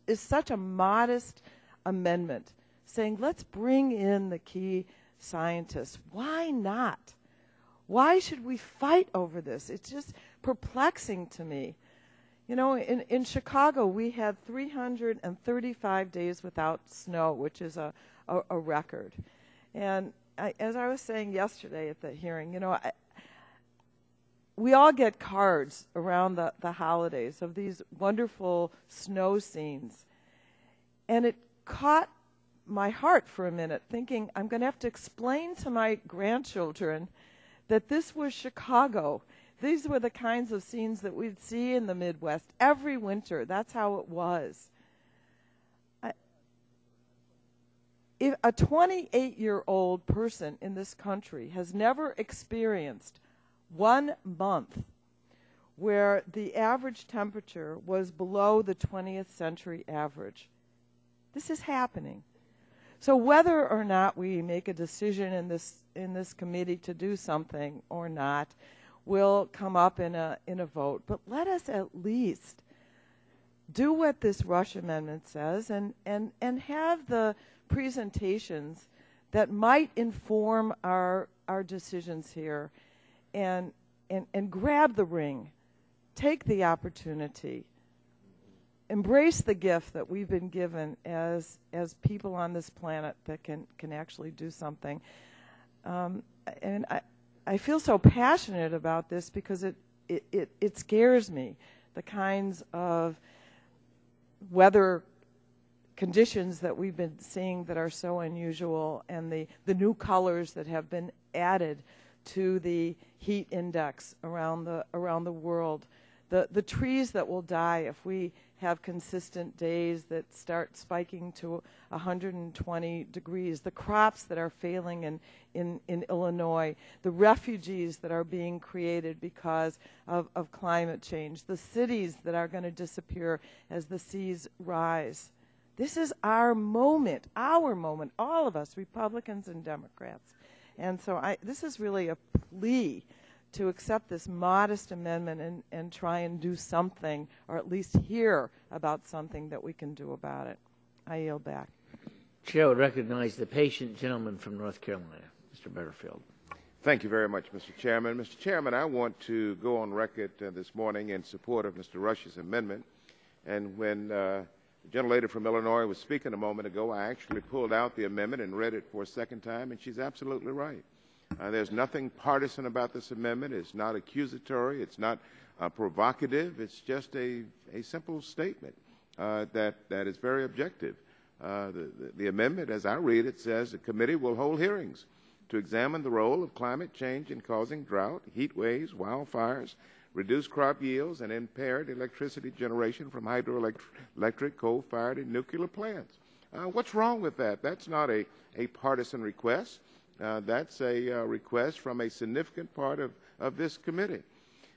is such a modest amendment, saying let's bring in the key scientists. Why not? Why should we fight over this? It's just perplexing to me. You know, in Chicago, we had 335 days without snow, which is a record. And as I was saying yesterday at the hearing, you know, we all get cards around the holidays of these wonderful snow scenes. And it caught my heart for a minute, thinking I'm going to have to explain to my grandchildren that this was Chicago. These were the kinds of scenes that we'd see in the Midwest every winter. That's how it was. If a 28-year-old person in this country has never experienced 1 month where the average temperature was below the 20th century average, this is happening. So whether or not we make a decision in this committee to do something or not will come up in a vote. But let us at least do what this Rush Amendment says and have the presentations that might inform our decisions here, and grab the ring, take the opportunity, embrace the gift that we've been given as people on this planet that can actually do something. And I feel so passionate about this because it scares me, the kinds of weather conditions that we've been seeing that are so unusual, and the new colors that have been added to the heat index around the world, the trees that will die if we have consistent days that start spiking to 120 degrees, the crops that are failing in Illinois, the refugees that are being created because of climate change, the cities that are going to disappear as the seas rise. This is our moment, all of us, Republicans and Democrats. And so this is really a plea to accept this modest amendment and try and do something, or at least hear about something that we can do about it. I yield back. Chair would recognize the patient gentleman from North Carolina, Mr. Butterfield. Thank you very much, Mr. Chairman. Mr. Chairman, I want to go on record this morning in support of Mr. Rush's amendment. And when the gentlelady from Illinois was speaking a moment ago, I actually pulled out the amendment and read it for a second time, and she's absolutely right. There's nothing partisan about this amendment. It's not accusatory. It's not provocative. It's just a simple statement that is very objective. The amendment, as I read it, says the committee will hold hearings to examine the role of climate change in causing drought, heat waves, wildfires, reduced crop yields, and impaired electricity generation from hydroelectric, coal-fired, and nuclear plants. What's wrong with that? That's not a partisan request. That's a request from a significant part of this committee.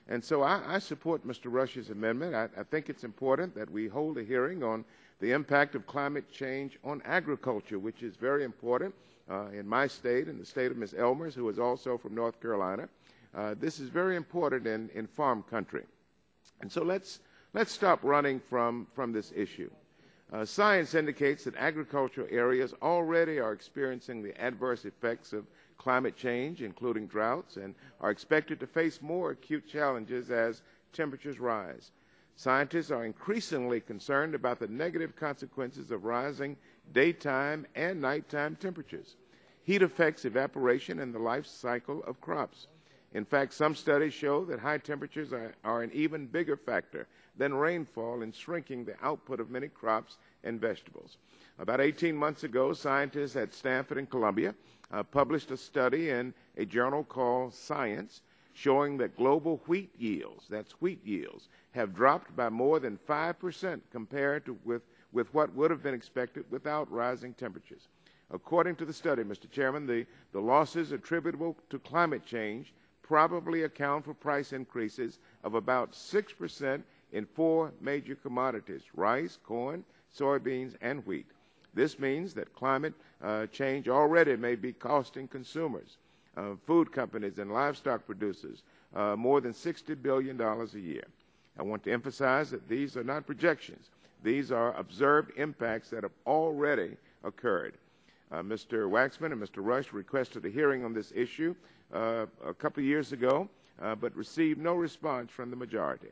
And so I support Mr. Rush's amendment. I think it's important that we hold a hearing on the impact of climate change on agriculture, which is very important in my state, in the state of Ms. Elmers, who is also from North Carolina. This is very important in farm country. And so let's stop running from this issue. Science indicates that agricultural areas already are experiencing the adverse effects of climate change, including droughts, and are expected to face more acute challenges as temperatures rise. Scientists are increasingly concerned about the negative consequences of rising daytime and nighttime temperatures. Heat affects evaporation and the life cycle of crops. In fact, some studies show that high temperatures are an even bigger factor than rainfall in shrinking the output of many crops and vegetables. About 18 months ago, scientists at Stanford and Columbia published a study in a journal called Science showing that global wheat yields, that's wheat yields, have dropped by more than 5% compared to with what would have been expected without rising temperatures. According to the study, Mr. Chairman, the losses attributable to climate change probably account for price increases of about 6% in 4 major commodities: rice, corn, soybeans, and wheat. This means that climate change already may be costing consumers, food companies, and livestock producers more than $60 billion a year. I want to emphasize that these are not projections. These are observed impacts that have already occurred. Mr. Waxman and Mr. Rush requested a hearing on this issue a couple of years ago, but received no response from the majority.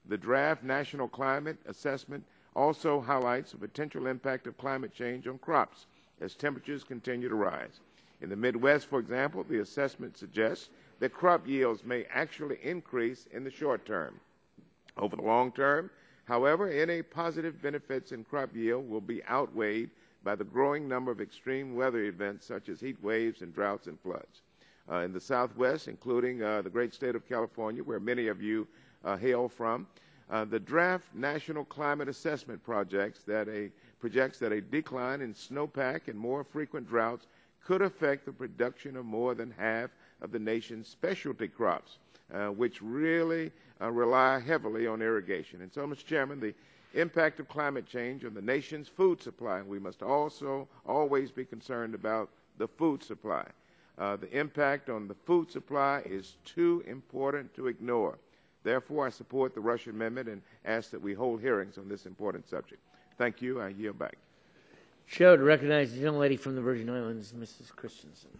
The draft National Climate Assessment also highlights the potential impact of climate change on crops as temperatures continue to rise. In the Midwest, for example, the assessment suggests that crop yields may actually increase in the short term. Over the long term, however, any positive benefits in crop yield will be outweighed by the growing number of extreme weather events such as heat waves and droughts and floods. In the Southwest, including the great state of California, where many of you hail from, the draft National Climate Assessment projects that a decline in snowpack and more frequent droughts could affect the production of more than half of the nation's specialty crops, which really rely heavily on irrigation. And so, Mr. Chairman, the impact of climate change on the nation's food supply, we must also always be concerned about the food supply. The impact on the food supply is too important to ignore. Therefore, I support the Rush Amendment and ask that we hold hearings on this important subject. Thank you. I yield back. Show to recognize the young lady from the Virgin Islands, Mrs. Christensen.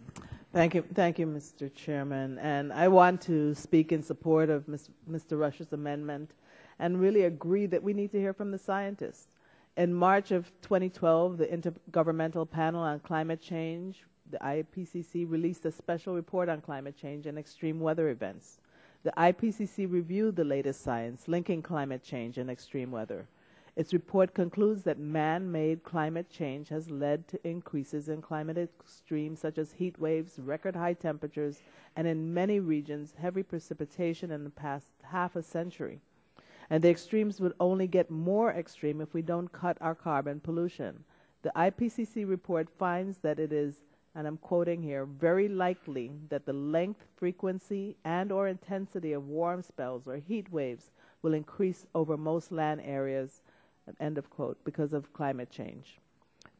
Thank you, Mr. Chairman. And I want to speak in support of Mr. Rush's amendment and really agree that we need to hear from the scientists. In March of 2012, the Intergovernmental Panel on Climate Change, the IPCC, released a special report on climate change and extreme weather events. The IPCC reviewed the latest science linking climate change and extreme weather. Its report concludes that man-made climate change has led to increases in climate extremes such as heat waves, record high temperatures, and in many regions, heavy precipitation in the past half a century. And the extremes would only get more extreme if we don't cut our carbon pollution. The IPCC report finds that it is, and I'm quoting here, very likely that the length, frequency, and or intensity of warm spells or heat waves will increase over most land areas, end of quote, because of climate change.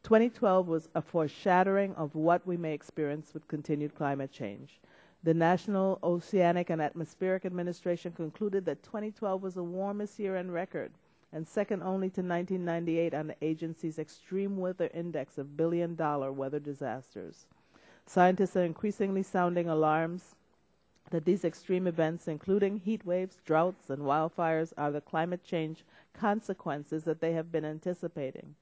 2012 was a foreshadowing of what we may experience with continued climate change. The National Oceanic and Atmospheric Administration concluded that 2012 was the warmest year on record, and second only to 1998 on the agency's Extreme Weather Index of billion-dollar weather disasters. Scientists are increasingly sounding alarms that these extreme events, including heat waves, droughts, and wildfires, are the climate change consequences that they have been anticipating.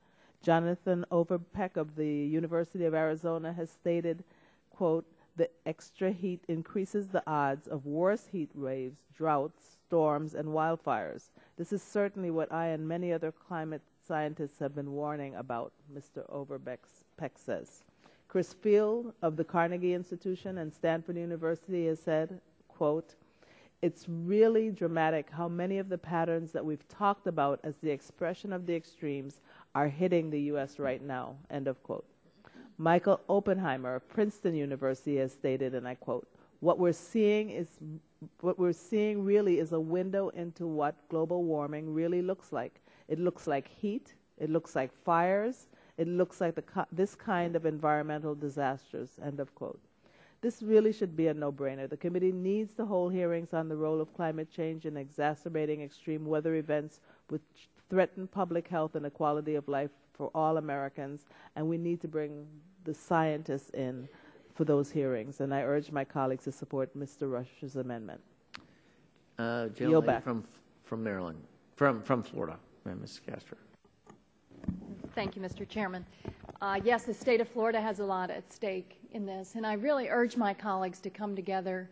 Jonathan Overpeck of the University of Arizona has stated, quote, "The extra heat increases the odds of worse heat waves, droughts, storms, and wildfires." This is certainly what I and many other climate scientists have been warning about, Mr. Overpeck says. Chris Field of the Carnegie Institution and Stanford University has said, quote, "It's really dramatic how many of the patterns that we've talked about as the expression of the extremes are hitting the U.S. right now," end of quote. Michael Oppenheimer of Princeton University has stated, and I quote, what we're seeing really is a window into what global warming really looks like. It looks like heat, it looks like fires, it looks like this kind of environmental disasters," end of quote. This really should be a no-brainer. The committee needs to hold hearings on the role of climate change in exacerbating extreme weather events which threaten public health and the quality of life for all Americans, and we need to bring the scientists in for those hearings. And I urge my colleagues to support Mr. Rush's amendment. Yield back from Maryland, from Florida, Ms. Castro. Thank you, Mr. Chairman. Yes, the state of Florida has a lot at stake in this, and I really urge my colleagues to come together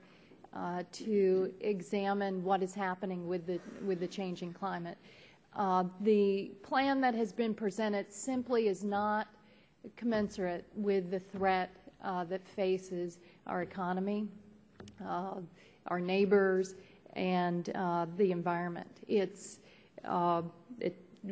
to examine what is happening with the changing climate. The plan that has been presented simply is not commensurate with the threat that faces our economy, our neighbors, and the environment.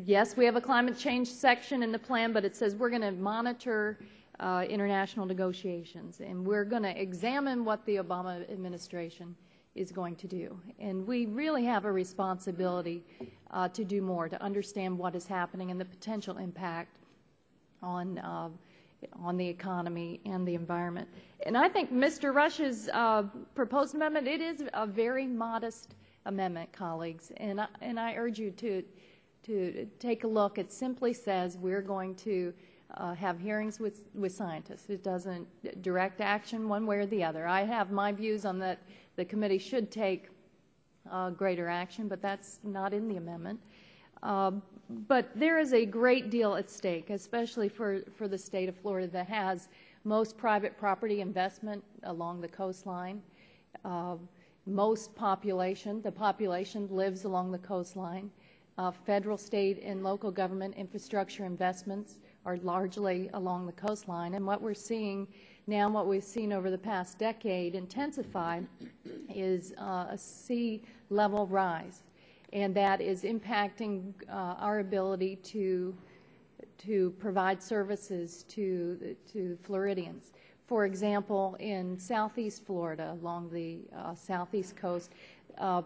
Yes, we have a climate change section in the plan, but it says we're going to monitor international negotiations, and we're going to examine what the Obama administration is going to do. And we really have a responsibility to do more, to understand what is happening and the potential impact on the economy and the environment. And I think Mr. Rush's proposed amendment, it is a very modest amendment, colleagues, and I urge you to take a look. It simply says we're going to have hearings with scientists. It doesn't direct action one way or the other. I have my views on that. The committee should take greater action, but that's not in the amendment. But there is a great deal at stake, especially for the state of Florida that has most private property investment along the coastline. Most the population lives along the coastline. Federal, state, and local government infrastructure investments are largely along the coastline. And what we're seeing now, what we've seen over the past decade intensify, is a sea level rise. And that is impacting our ability to provide services to Floridians. For example, in southeast Florida, along the southeast coast,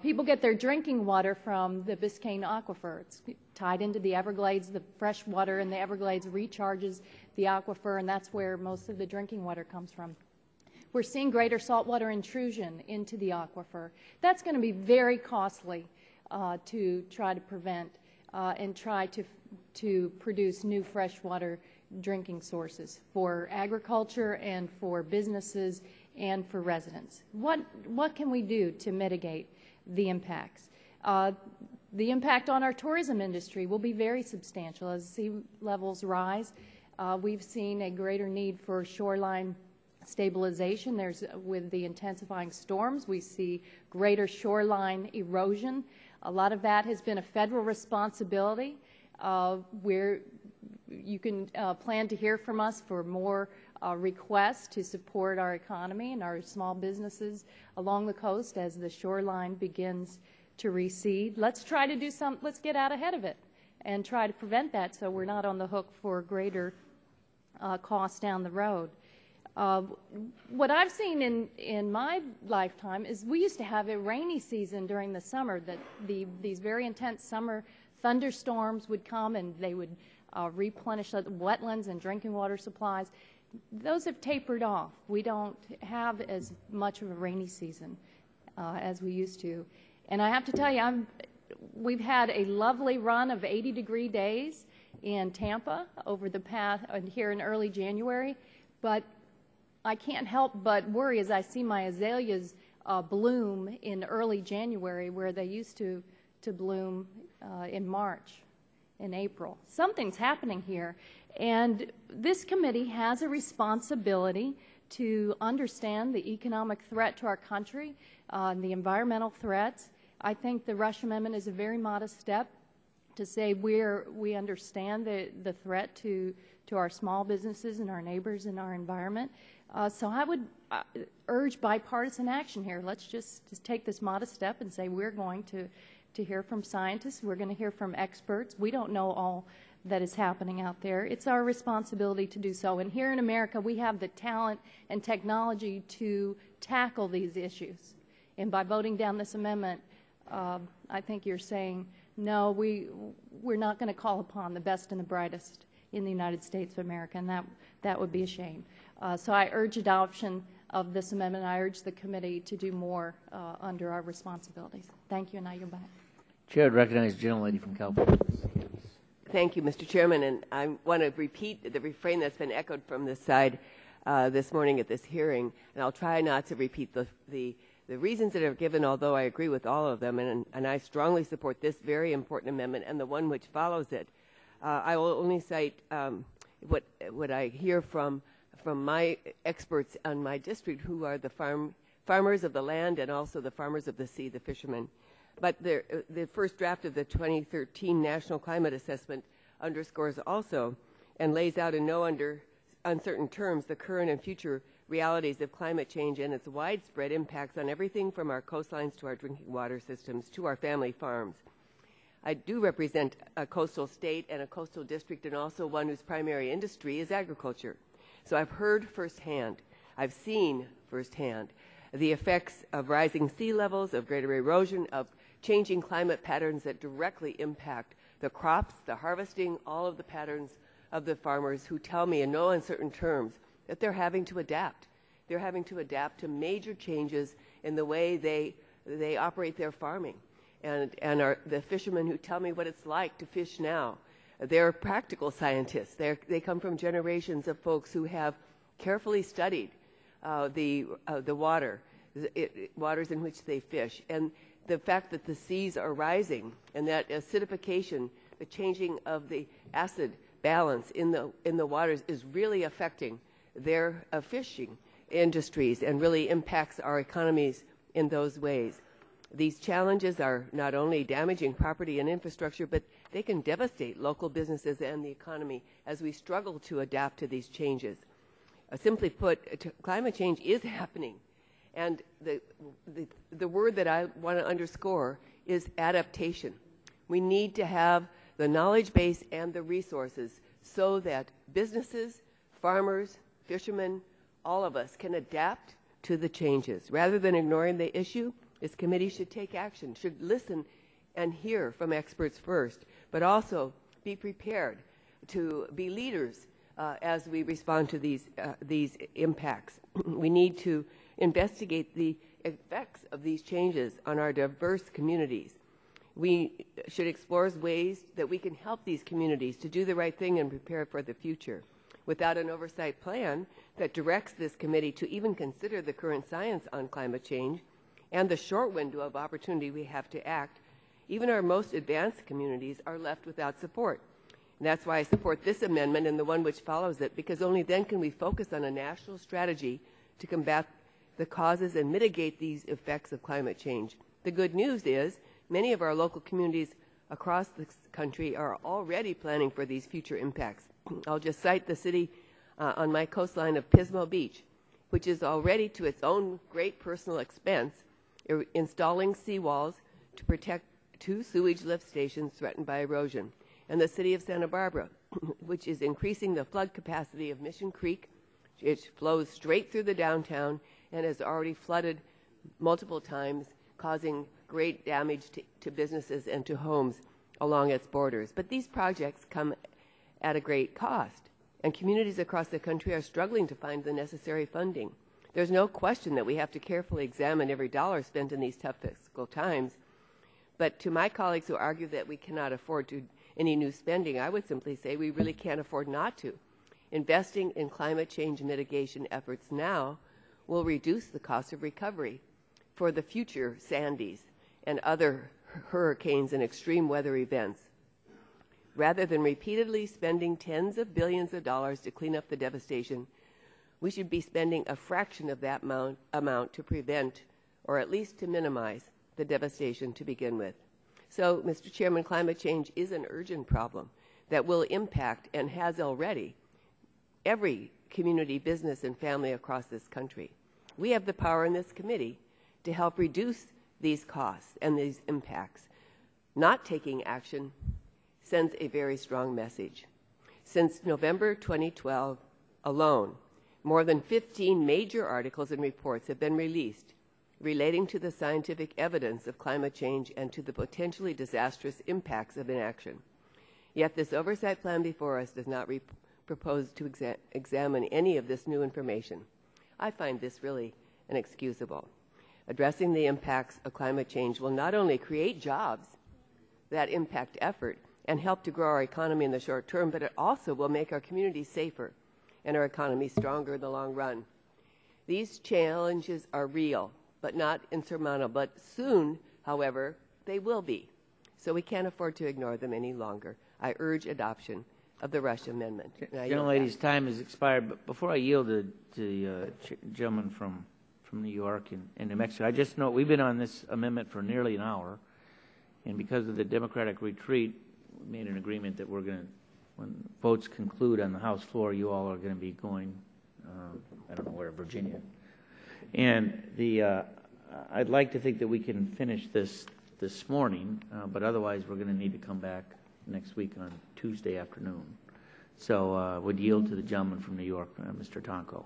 people get their drinking water from the Biscayne Aquifer. It's tied into the Everglades. The fresh water in the Everglades recharges the aquifer, and that's where most of the drinking water comes from. We're seeing greater saltwater intrusion into the aquifer. That's going to be very costly to try to prevent and try to produce new freshwater drinking sources for agriculture and for businesses and for residents. What can we do to mitigate the impacts? The impact on our tourism industry will be very substantial as sea levels rise. We've seen a greater need for shoreline stabilization. With the intensifying storms, we see greater shoreline erosion. A lot of that has been a federal responsibility. Where you can plan to hear from us for more requests to support our economy and our small businesses along the coast as the shoreline begins to recede. Let's try to do let's get out ahead of it and try to prevent that so we're not on the hook for greater costs down the road. What I've seen in my lifetime is we used to have a rainy season during the summer, that these very intense summer thunderstorms would come and they would replenish the wetlands and drinking water supplies. Those have tapered off. We don't have as much of a rainy season as we used to. And I have to tell you, we've had a lovely run of 80-degree days in Tampa over the past, here in early January, but I can't help but worry as I see my azaleas bloom in early January where they used to bloom in March, in April. Something's happening here, and this committee has a responsibility to understand the economic threat to our country, the environmental threats. I think the Rush Amendment is a very modest step to say we understand the threat to our small businesses and our neighbors and our environment. So I would urge bipartisan action here. Let's just take this modest step and say we're going to hear from scientists. We're going to hear from experts. We don't know all that is happening out there. It's our responsibility to do so. And here in America, we have the talent and technology to tackle these issues. And by voting down this amendment, I think you're saying, no, we're not going to call upon the best and the brightest in the United States of America, and that would be a shame. So I urge adoption of this amendment. I urge the committee to do more under our responsibilities. Thank you, and I yield back. Chair would recognize the gentlelady from California. Thank you, Mr. Chairman, and I want to repeat the refrain that's been echoed from this side this morning at this hearing, and I'll try not to repeat the reasons that are given, although I agree with all of them, and I strongly support this very important amendment and the one which follows it. I will only cite what I hear from my experts on my district, who are the farmers of the land and also the farmers of the sea, the fishermen. But the first draft of the 2013 National Climate Assessment underscores also and lays out in no uncertain terms the current and future realities of climate change and its widespread impacts on everything from our coastlines to our drinking water systems to our family farms. I do represent a coastal state and a coastal district, and also one whose primary industry is agriculture. So I've heard firsthand, I've seen firsthand the effects of rising sea levels, of greater erosion, of changing climate patterns that directly impact the crops, the harvesting, all of the patterns of the farmers who tell me in no uncertain terms that they're having to adapt. They're having to adapt to major changes in the way they operate their farming. And are the fishermen who tell me what it's like to fish now. They're practical scientists. They come from generations of folks who have carefully studied the waters in which they fish. And the fact that the seas are rising and that acidification, the changing of the acid balance in the waters is really affecting their fishing industries and really impacts our economies in those ways. These challenges are not only damaging property and infrastructure, but they can devastate local businesses and the economy as we struggle to adapt to these changes. Simply put, climate change is happening. And the word that I want to underscore is adaptation. We need to have the knowledge base and the resources so that businesses, farmers, fishermen, all of us can adapt to the changes. Rather than ignoring the issue, this committee should take action, should listen and hear from experts first, but also be prepared to be leaders as we respond to these impacts. We need to investigate the effects of these changes on our diverse communities. We should explore ways that we can help these communities to do the right thing and prepare for the future. Without an oversight plan that directs this committee to even consider the current science on climate change and the short window of opportunity we have to act, even our most advanced communities are left without support. And that's why I support this amendment and the one which follows it, because only then can we focus on a national strategy to combat the causes and mitigate these effects of climate change. The good news is many of our local communities across the country are already planning for these future impacts. I'll just cite the city on my coastline of Pismo Beach, which is already, to its own great personal expense, installing seawalls to protect 2 sewage lift stations threatened by erosion. And the city of Santa Barbara, which is increasing the flood capacity of Mission Creek. It flows straight through the downtown and has already flooded multiple times, causing great damage to businesses and to homes along its borders. But these projects come at a great cost, and communities across the country are struggling to find the necessary funding. There's no question that we have to carefully examine every dollar spent in these tough fiscal times. But to my colleagues who argue that we cannot afford any new spending, I would simply say we really can't afford not to. Investing in climate change mitigation efforts now will reduce the cost of recovery for the future Sandys and other hurricanes and extreme weather events. Rather than repeatedly spending tens of billions of dollars to clean up the devastation, we should be spending a fraction of that amount to prevent, or at least to minimize, the devastation to begin with. So, Mr. Chairman, climate change is an urgent problem that will impact, and has already, every community, business, and family across this country. We have the power in this committee to help reduce these costs and these impacts. Not taking action sends a very strong message. Since November 2012 alone, more than 15 major articles and reports have been released relating to the scientific evidence of climate change and to the potentially disastrous impacts of inaction. Yet this oversight plan before us does not propose to examine any of this new information. I find this really inexcusable. Addressing the impacts of climate change will not only create jobs that impact effort and help to grow our economy in the short term, but it also will make our communities safer and our economy stronger in the long run. These challenges are real, but not insurmountable. But soon, however, they will be. So we can't afford to ignore them any longer. I urge adoption of the Rush Amendment. Gentlelady's time has expired, but before I yield to the gentleman from from New York and New Mexico. I just know we've been on this amendment for nearly an hour, and because of the Democratic retreat, we made an agreement that we're going to, when votes conclude on the House floor, you all are going to be going, I don't know where, Virginia. And I'd like to think that we can finish this morning, but otherwise we're going to need to come back next week on Tuesday afternoon. So would yield to the gentleman from New York, Mr. Tonko.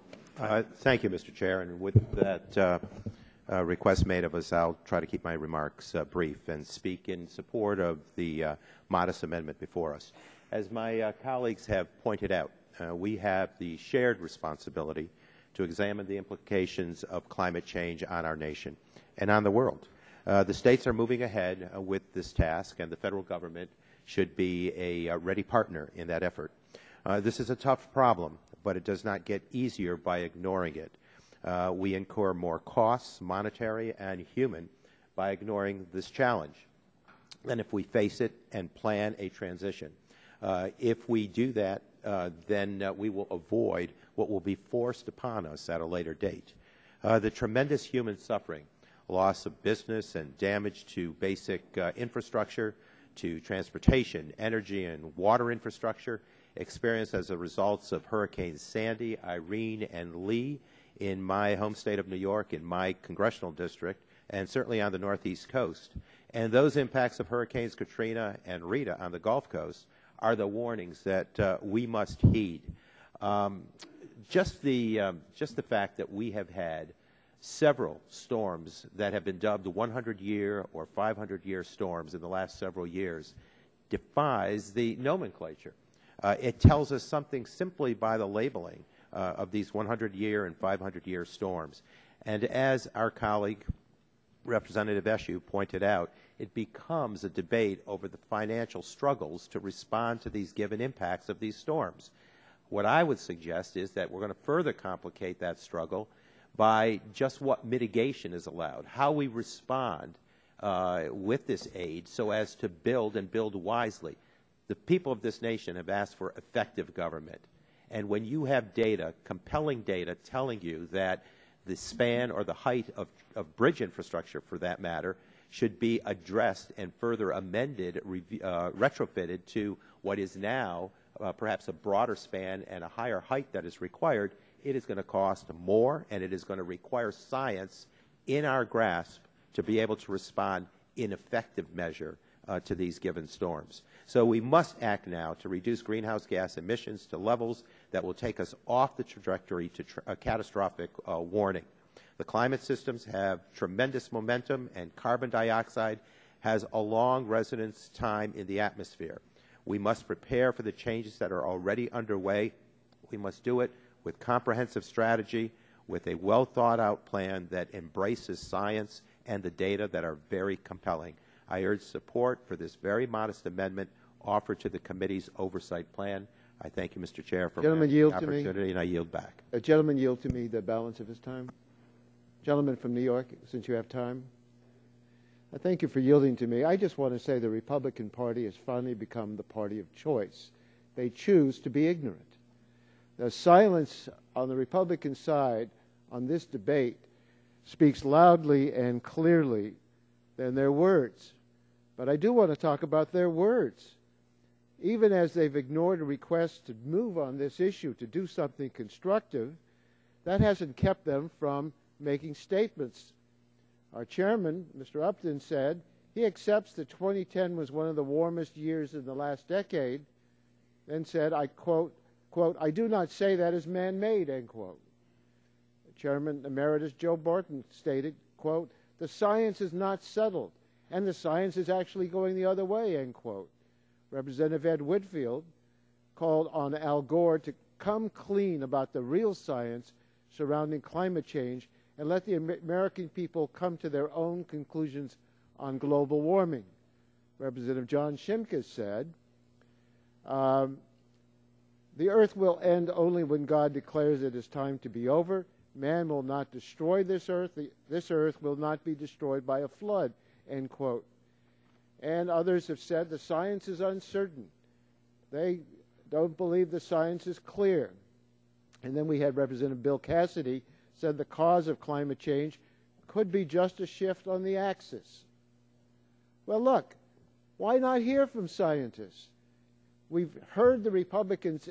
Thank you, Mr. Chair. And with that request made of us, I'll try to keep my remarks brief and speak in support of the modest amendment before us. As my colleagues have pointed out, we have the shared responsibility to examine the implications of climate change on our nation and on the world. The states are moving ahead with this task, and the federal government should be a ready partner in that effort. This is a tough problem, but it does not get easier by ignoring it. We incur more costs, monetary and human, by ignoring this challenge than if we face it and plan a transition. If we do that, then we will avoid what will be forced upon us at a later date. The tremendous human suffering, loss of business and damage to basic infrastructure, to transportation, energy, and water infrastructure experienced as a result of Hurricanes Sandy, Irene, and Lee in my home state of New York, in my congressional district, and certainly on the Northeast coast. And those impacts of Hurricanes Katrina and Rita on the Gulf Coast are the warnings that we must heed. Just the fact that we have had several storms that have been dubbed 100-year or 500-year storms in the last several years defies the nomenclature. It tells us something simply by the labeling of these 100-year and 500-year storms. And as our colleague, Representative Eshoo, pointed out, it becomes a debate over the financial struggles to respond to these given impacts of these storms. What I would suggest is that we're going to further complicate that struggle by just what mitigation is allowed, how we respond with this aid so as to build and build wisely. The people of this nation have asked for effective government. And when you have data, compelling data, telling you that the span or the height of bridge infrastructure, for that matter, should be addressed and further amended, retrofitted to what is now perhaps a broader span and a higher height that is required, it is going to cost more, and it is going to require science in our grasp to be able to respond in effective measure to these given storms. So we must act now to reduce greenhouse gas emissions to levels that will take us off the trajectory to a catastrophic warning. The climate systems have tremendous momentum, and carbon dioxide has a long residence time in the atmosphere. We must prepare for the changes that are already underway. We must do it with comprehensive strategy, with a well-thought-out plan that embraces science and the data that are very compelling. I urge support for this very modest amendment offered to the committee's oversight plan. I thank you, Mr. Chair, for the opportunity, and I yield back. A gentleman yield to me the balance of his time. Gentleman from New York, since you have time. I thank you for yielding to me. I just want to say the Republican Party has finally become the party of choice. They choose to be ignorant. The silence on the Republican side on this debate speaks loudly and clearly than their words. But I do want to talk about their words. Even as they've ignored a request to move on this issue, to do something constructive, that hasn't kept them from making statements. Our chairman, Mr. Upton, said he accepts that 2010 was one of the warmest years in the last decade, then said, I quote, I do not say that is man-made, end quote. Chairman Emeritus Joe Barton stated, quote, the science is not settled, and the science is actually going the other way, end quote. Representative Ed Whitfield called on Al Gore to come clean about the real science surrounding climate change and let the American people come to their own conclusions on global warming. Representative John Shimkus said, the earth will end only when God declares it is time to be over. Man will not destroy this earth. This earth will not be destroyed by a flood, end quote. And others have said the science is uncertain. They don't believe the science is clear. And then we had Representative Bill Cassidy said the cause of climate change could be just a shift on the axis. Well, look, why not hear from scientists? We've heard the Republicans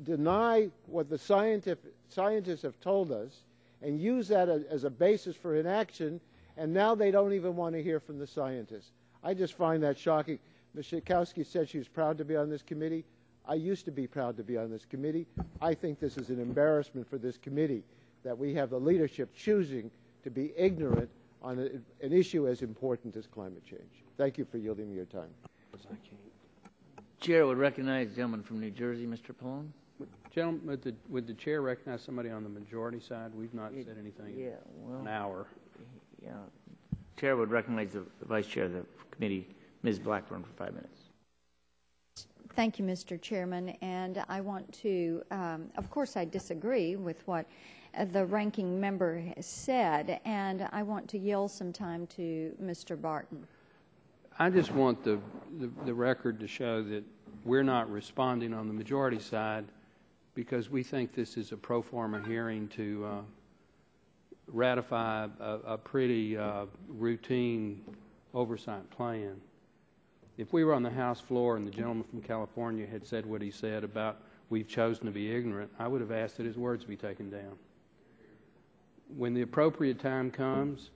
deny what the scientists have told us and use that as a basis for inaction, and now they don't even want to hear from the scientists. I just find that shocking. Ms. Schakowsky said she was proud to be on this committee. I used to be proud to be on this committee. I think this is an embarrassment for this committee that we have the leadership choosing to be ignorant on an issue as important as climate change. Thank you for yielding me your time. Chair would recognize the gentleman from New Jersey, Mr. Pallone. Gentlemen, would the chair recognize somebody on the majority side? We've not said anything in an hour. Yeah. Chair would recognize the vice chair of the committee, Ms. Blackburn, for 5 minutes. Thank you, Mr. Chairman. And I want to, of course, I disagree with what the ranking member has said, and I want to yield some time to Mr. Barton. I just want the record to show that we're not responding on the majority side because we think this is a pro forma hearing to ratify a pretty routine oversight plan. If we were on the House floor and the gentleman from California had said what he said about we've chosen to be ignorant, I would have asked that his words be taken down. When the appropriate time comes,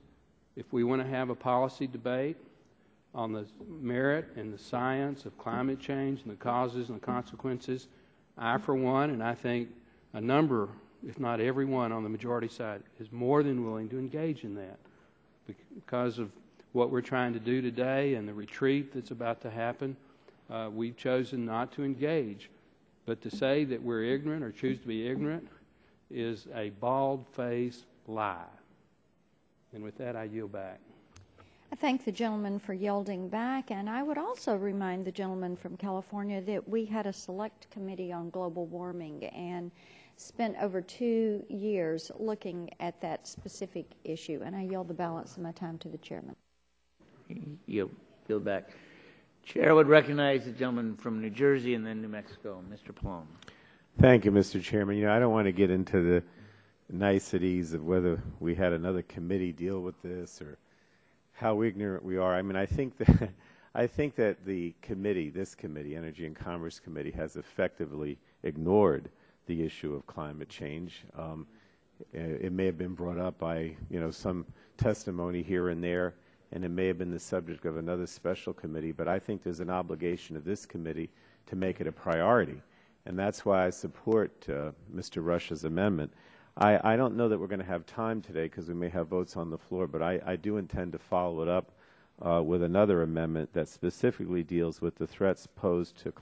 if we want to have a policy debate on the merit and the science of climate change and the causes and the consequences, I, for one, and I think a number, if not everyone on the majority side, is more than willing to engage in that because of what we're trying to do today and the retreat that's about to happen. We've chosen not to engage. But to say that we're ignorant or choose to be ignorant is a bald-faced lie. And with that, I yield back. I thank the gentleman for yielding back, and I would also remind the gentleman from California that we had a select committee on global warming and spent over 2 years looking at that specific issue, and I yield the balance of my time to the chairman. Yield back. Chair would recognize the gentleman from New Jersey and then New Mexico, Mr. Pallone. Thank you, Mr. Chairman. You know, I don't want to get into the niceties of whether we had another committee deal with this or how ignorant we are. I mean, I think that the committee, this committee, Energy and Commerce Committee, has effectively ignored the issue of climate change. It may have been brought up by, some testimony here and there, and it may have been the subject of another special committee, but I think there's an obligation of this committee to make it a priority, and that's why I support Mr. Rush's amendment. I don't know that we're going to have time today because we may have votes on the floor, but I do intend to follow it up with another amendment that specifically deals with the threats posed to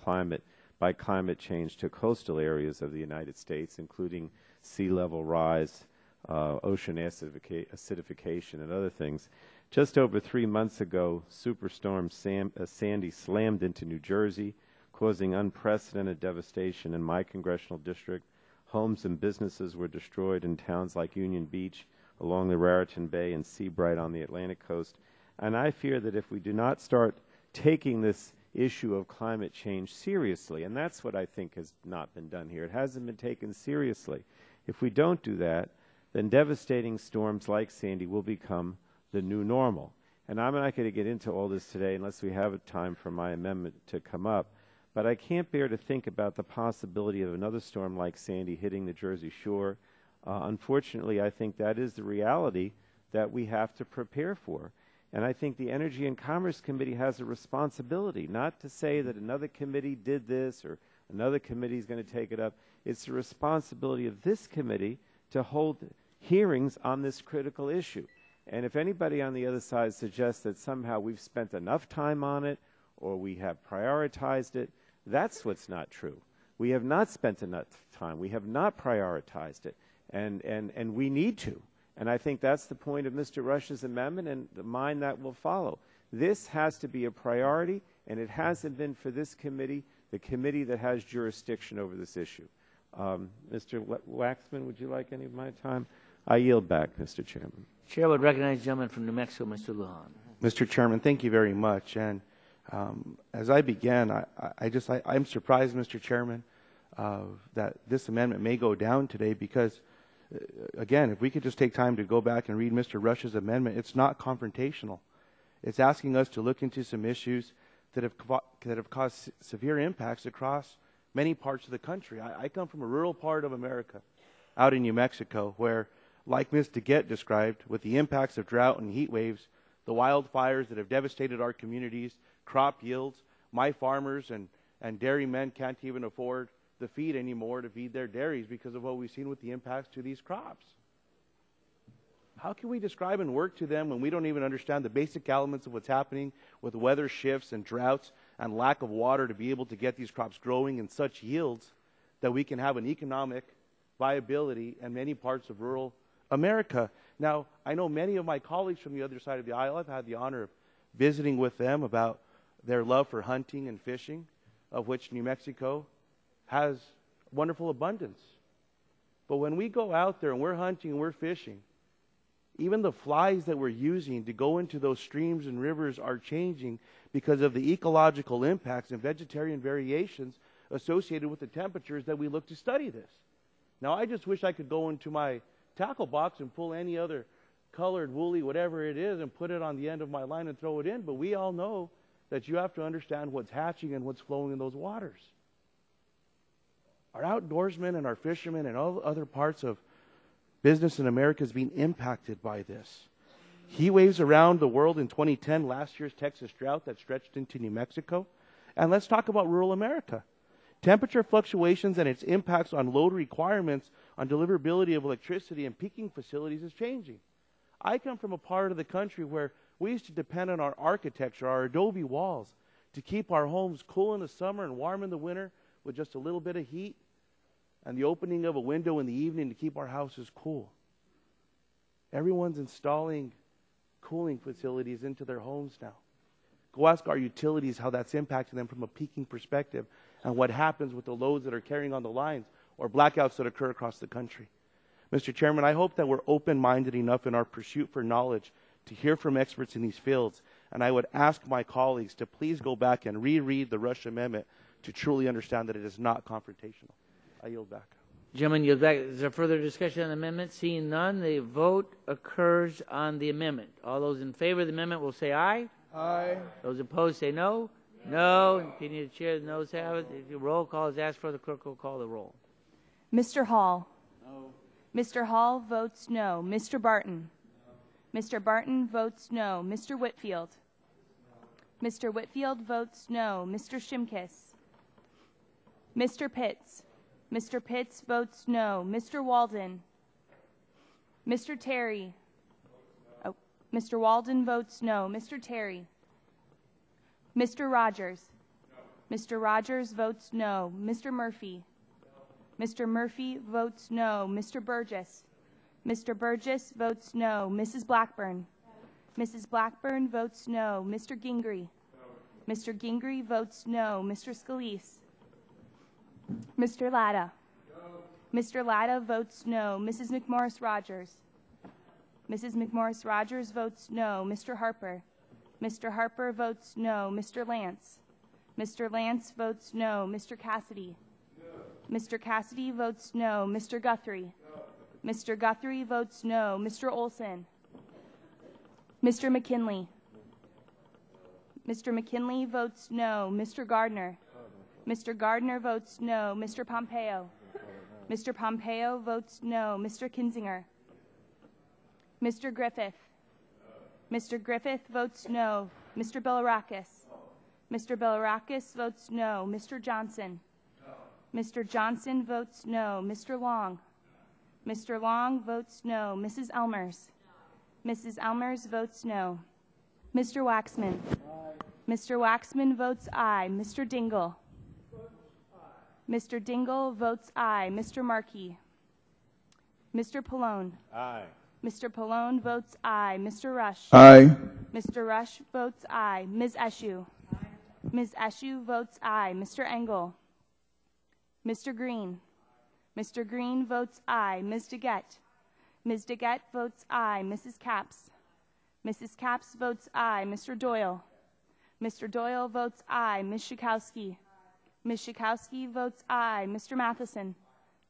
by climate change to coastal areas of the United States, including sea level rise, ocean acidification, and other things. Just over 3 months ago, Superstorm Sandy slammed into New Jersey, causing unprecedented devastation in my congressional district. Homes and businesses were destroyed in towns like Union Beach, along the Raritan Bay, and Seabright on the Atlantic coast. And I fear that if we do not start taking this issue of climate change seriously, and that's what I think has not been done here. It hasn't been taken seriously. If we don't do that, then devastating storms like Sandy will become the new normal. And I'm not going to get into all this today unless we have time for my amendment to come up. But I can't bear to think about the possibility of another storm like Sandy hitting the Jersey Shore. Unfortunately, I think that is the reality that we have to prepare for. And I think the Energy and Commerce Committee has a responsibility, not to say that another committee did this or another committee is going to take it up. It's the responsibility of this committee to hold hearings on this critical issue. And if anybody on the other side suggests that somehow we've spent enough time on it or we have prioritized it, that's what's not true. We have not spent enough time. We have not prioritized it. And we need to. And I think that's the point of Mr. Rush's amendment and the mine that will follow. This has to be a priority, and it hasn't been for this committee, the committee that has jurisdiction over this issue. Mr. Waxman, would you like any of my time? I yield back, Mr. Chairman. Chair would recognize the gentleman from New Mexico, Mr. Lujan. Mr. Chairman, thank you very much. And as I began, I'm surprised, Mr. Chairman, that this amendment may go down today because again, if we could just take time to go back and read Mr. Rush's amendment, it's not confrontational. It's asking us to look into some issues that have caused severe impacts across many parts of the country. I come from a rural part of America, out in New Mexico, where, like Ms. DeGette described, with the impacts of drought and heat waves, the wildfires that have devastated our communities, crop yields, my farmers and dairymen can't even afford the feed anymore to feed their dairies because of what we've seen with the impacts to these crops. How can we describe and work to them when we don't even understand the basic elements of what's happening with weather shifts and droughts and lack of water to be able to get these crops growing in such yields that we can have an economic viability in many parts of rural America? Now, I know many of my colleagues from the other side of the aisle. I've had the honor of visiting with them about their love for hunting and fishing, of which New Mexico has wonderful abundance. But when we go out there and we're hunting and we're fishing, even the flies that we're using to go into those streams and rivers are changing because of the ecological impacts and vegetarian variations associated with the temperatures that we look to study this. Now, I just wish I could go into my tackle box and pull any other colored, woolly, whatever it is, and put it on the end of my line and throw it in, but we all know that you have to understand what's hatching and what's flowing in those waters. Our outdoorsmen and our fishermen and all other parts of business in America is being impacted by this. Heat waves around the world in 2010, last year's Texas drought that stretched into New Mexico. And let's talk about rural America. Temperature fluctuations and its impacts on load requirements on deliverability of electricity and peaking facilities is changing. I come from a part of the country where we used to depend on our architecture, our adobe walls, to keep our homes cool in the summer and warm in the winter with just a little bit of heat and the opening of a window in the evening to keep our houses cool. Everyone's installing cooling facilities into their homes now. Go ask our utilities how that's impacting them from a peaking perspective and what happens with the loads that are carrying on the lines or blackouts that occur across the country. Mr. Chairman, I hope that we're open-minded enough in our pursuit for knowledge to hear from experts in these fields, and I would ask my colleagues to please go back and reread the Rush Amendment to truly understand that it is not confrontational. I yield back. Gentlemen, yield back. Is there further discussion on the amendment? Seeing none, the vote occurs on the amendment. All those in favor of the amendment will say aye. Aye. Those opposed say no. No. Continue to chair. The noes have it. If the roll call is asked for, the clerk will call the roll. Mr. Hall. No. Mr. Hall votes no. Mr. Barton. No. Mr. Barton votes no. Mr. Whitfield. No. Mr. Whitfield votes no. Mr. Shimkus. Mr. Pitts. Mr. Pitts votes no. Mr. Walden. Mr. Terry. Oh, Mr. Walden votes no. Mr. Terry. Mr. Rogers. No. Mr. Rogers votes no. Mr. Murphy. No. Mr. Murphy votes no. Mr. Burgess. Mr. Burgess votes no. Mrs. Blackburn. No. Mrs. Blackburn votes no. Mr. Gingrey. No. Mr. Gingrey votes no. Mr. Scalise. Mr. Latta. No. Mr. Latta votes no. Mrs. McMorris Rogers. Mrs. McMorris Rogers votes no. Mr. Harper. Mr. Harper votes no. Mr. Lance. Mr. Lance votes no. Mr. Cassidy. No. Mr. Cassidy votes no. Mr. Guthrie. No. Mr. Guthrie votes no. Mr. Olson. Mr. McKinley. Mr. McKinley votes no. Mr. Gardner. Mr. Gardner votes no. Mr. Pompeo. Mr. Pompeo votes no. Mr. Kinzinger. Mr. Griffith. Mr. Griffith votes no. Mr. Bilirakis. Mr. Bilirakis votes no. Mr. Johnson. Mr. Johnson votes no. Mr. Long. Mr. Long votes no. Mrs. Elmers. Mrs. Elmers votes no. Mr. Waxman. Mr. Waxman votes aye. Mr. Dingle. Mr. Dingle votes aye. Mr. Markey. Mr. Pallone. Aye. Mr. Pallone votes aye. Mr. Rush. Aye. Mr. Rush votes aye. Ms. Eshoo. Aye. Ms. Eshoo votes aye. Mr. Engel. Mr. Green. Mr. Green votes aye. Ms. DeGette. Ms. DeGette votes aye. Mrs. Capps. Mrs. Capps votes aye. Mr. Doyle. Mr. Doyle votes aye. Ms. Schakowsky. Ms. Schakowsky votes aye. Mr. Matheson.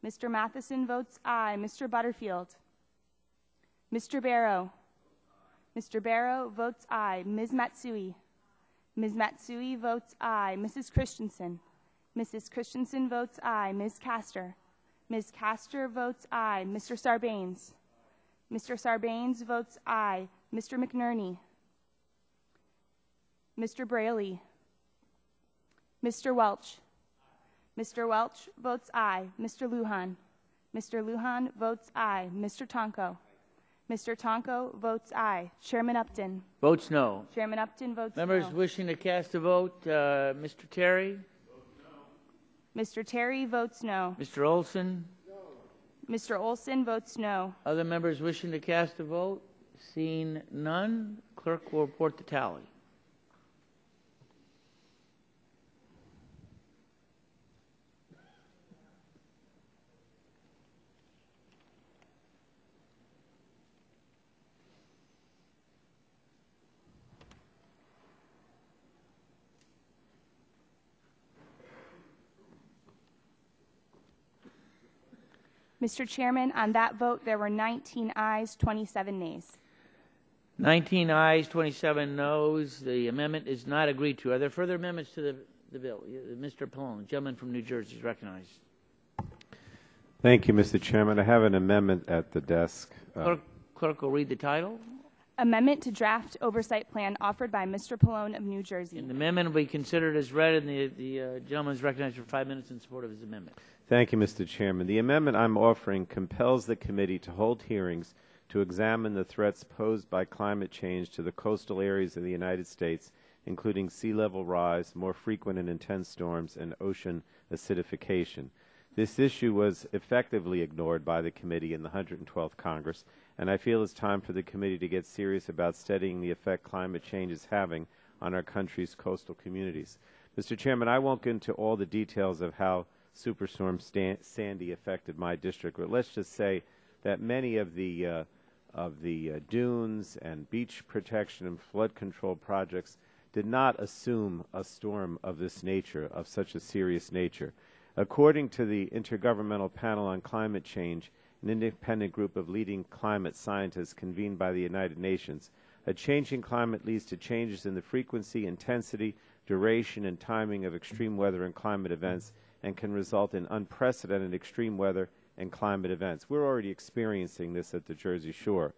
Mr. Matheson votes aye. Mr. Butterfield. Mr. Barrow. Mr. Barrow votes aye. Ms. Matsui. Ms. Matsui votes aye. Mrs. Christensen. Mrs. Christensen votes aye. Ms. Castor. Ms. Castor votes aye. Mr. Sarbanes. Mr. Sarbanes votes aye. Mr. McNerney. Mr. Braley. Mr. Welch. Mr. Welch votes aye. Mr. Lujan. Mr. Lujan votes aye. Mr. Tonko. Mr. Tonko votes aye. Chairman Upton. Votes no. Chairman Upton votes Members no. wishing to cast a vote, Mr. Terry? Mr. Terry votes no. Mr. Olson? Mr. Olson votes no. Other members wishing to cast a vote? Seeing none, clerk will report the tally. Mr. Chairman, on that vote, there were 19 ayes, 27 nays. 19 ayes, 27 noes. The amendment is not agreed to. Are there further amendments to the bill? Mr. Pallone, the gentleman from New Jersey, is recognized. Thank you, Mr. Chairman. I have an amendment at the desk. Clerk will read the title. Amendment to draft oversight plan offered by Mr. Pallone of New Jersey. And the amendment will be considered as read, and the gentleman is recognized for 5 minutes in support of his amendment. Thank you, Mr. Chairman. The amendment I'm offering compels the committee to hold hearings to examine the threats posed by climate change to the coastal areas of the United States, including sea level rise, more frequent and intense storms, and ocean acidification. This issue was effectively ignored by the committee in the 112th Congress, and I feel it's time for the committee to get serious about studying the effect climate change is having on our country's coastal communities. Mr. Chairman, I won't get into all the details of how Superstorm Sandy affected my district, but let's just say that many of the dunes and beach protection and flood control projects did not assume a storm of this nature, of such a serious nature. According to the Intergovernmental Panel on Climate Change, an independent group of leading climate scientists convened by the United Nations, a changing climate leads to changes in the frequency, intensity, duration, and timing of extreme weather and climate events, and can result in unprecedented extreme weather and climate events. We're already experiencing this at the Jersey Shore.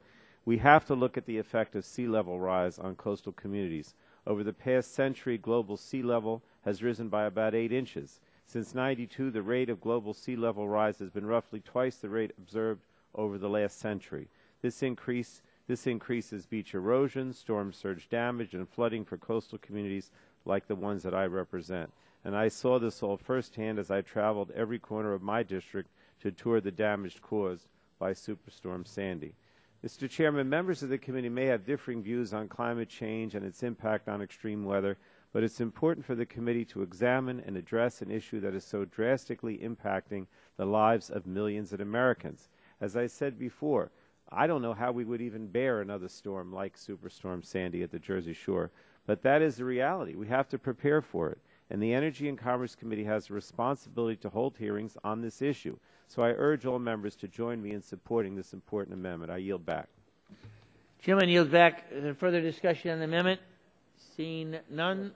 We have to look at the effect of sea level rise on coastal communities. Over the past century, global sea level has risen by about 8 inches. Since '92, the rate of global sea level rise has been roughly twice the rate observed over the last century. This increases beach erosion, storm surge damage, and flooding for coastal communities like the ones that I represent. And I saw this all firsthand as I traveled every corner of my district to tour the damage caused by Superstorm Sandy. Mr. Chairman, members of the committee may have differing views on climate change and its impact on extreme weather, but it's important for the committee to examine and address an issue that is so drastically impacting the lives of millions of Americans. As I said before, I don't know how we would even bear another storm like Superstorm Sandy at the Jersey Shore, but that is the reality. We have to prepare for it. And the Energy and Commerce Committee has a responsibility to hold hearings on this issue. So I urge all members to join me in supporting this important amendment. I yield back. Chairman yields back. Is there further discussion on the amendment? Seeing none,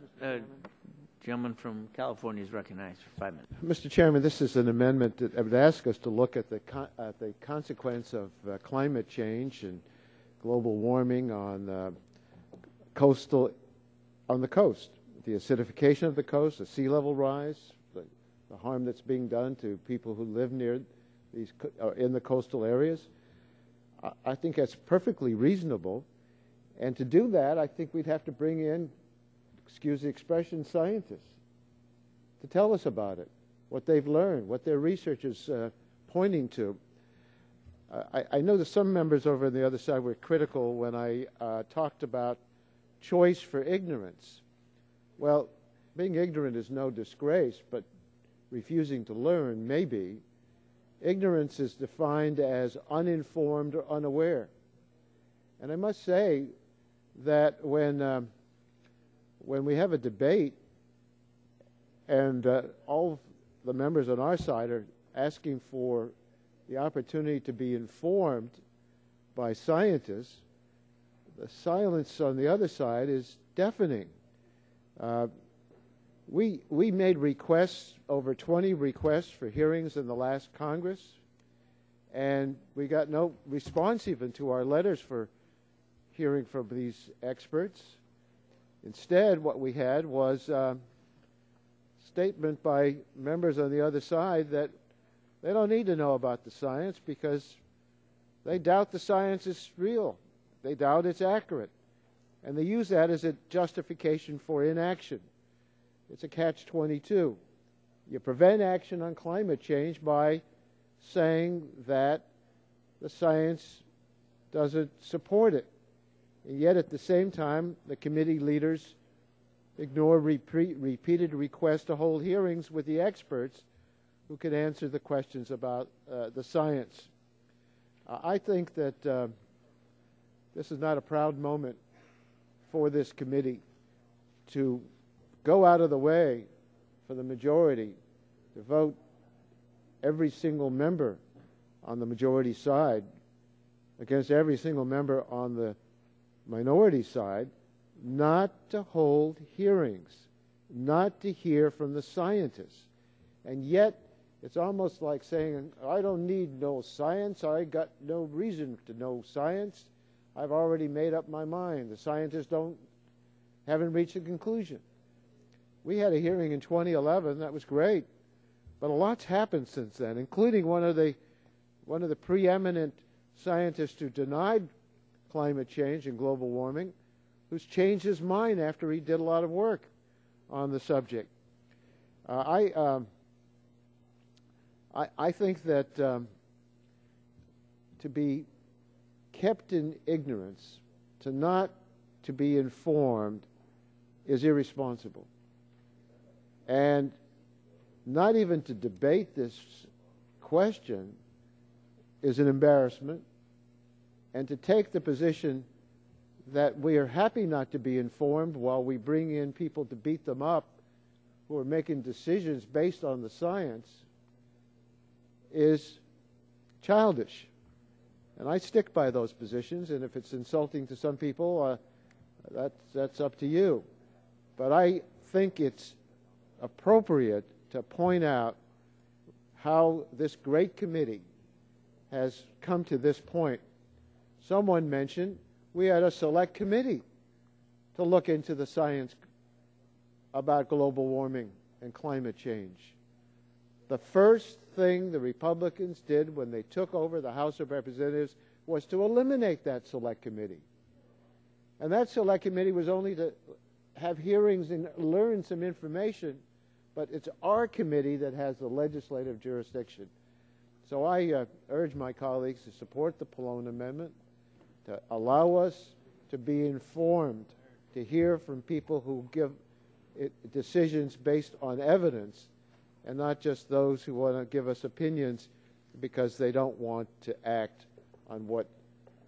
gentleman from California is recognized for 5 minutes. Mr. Chairman, this is an amendment that would ask us to look at the consequence of climate change and global warming on the coast, the acidification of the coast, the sea level rise, the harm that's being done to people who live near these in the coastal areas. I think that's perfectly reasonable. And to do that, I think we'd have to bring in, excuse the expression, scientists to tell us about it, what they've learned, what their research is pointing to. I know that some members over on the other side were critical when I talked about choice for ignorance. Well, being ignorant is no disgrace, but refusing to learn may be. Ignorance is defined as uninformed or unaware. And I must say that when we have a debate and all the members on our side are asking for the opportunity to be informed by scientists, the silence on the other side is deafening. We made requests, over 20 requests for hearings in the last Congress, and we got no response even to our letters for hearing from these experts. Instead, what we had was a statement by members on the other side that they don't need to know about the science because they doubt the science is real. They doubt it's accurate. And they use that as a justification for inaction. It's a catch-22. You prevent action on climate change by saying that the science doesn't support it. And yet at the same time, the committee leaders ignore repeated requests to hold hearings with the experts who could answer the questions about the science. I think that this is not a proud moment for this committee to go out of the way for the majority to vote every single member on the majority side against every single member on the minority side, not to hold hearings, not to hear from the scientists. And yet, it's almost like saying, I don't need no science, I got no reason to know science, I've already made up my mind. The scientists haven't reached a conclusion. We had a hearing in 2011, that was great, but a lot's happened since then, including one of the preeminent scientists who denied climate change and global warming, who's changed his mind after he did a lot of work on the subject. I think that to be kept in ignorance, to be informed, is irresponsible. And not even to debate this question is an embarrassment. And to take the position that we are happy not to be informed while we bring in people to beat them up who are making decisions based on the science is childish. And I stick by those positions, and if it's insulting to some people, that's up to you. But I think it's appropriate to point out how this great committee has come to this point. Someone mentioned we had a select committee to look into the science about global warming and climate change. The first thing the Republicans did when they took over the House of Representatives was to eliminate that select committee. And that select committee was only to have hearings and learn some information, but it's our committee that has the legislative jurisdiction. So I urge my colleagues to support the Pallone Amendment, to allow us to be informed, to hear from people who give decisions based on evidence, and not just those who want to give us opinions because they don't want to act on what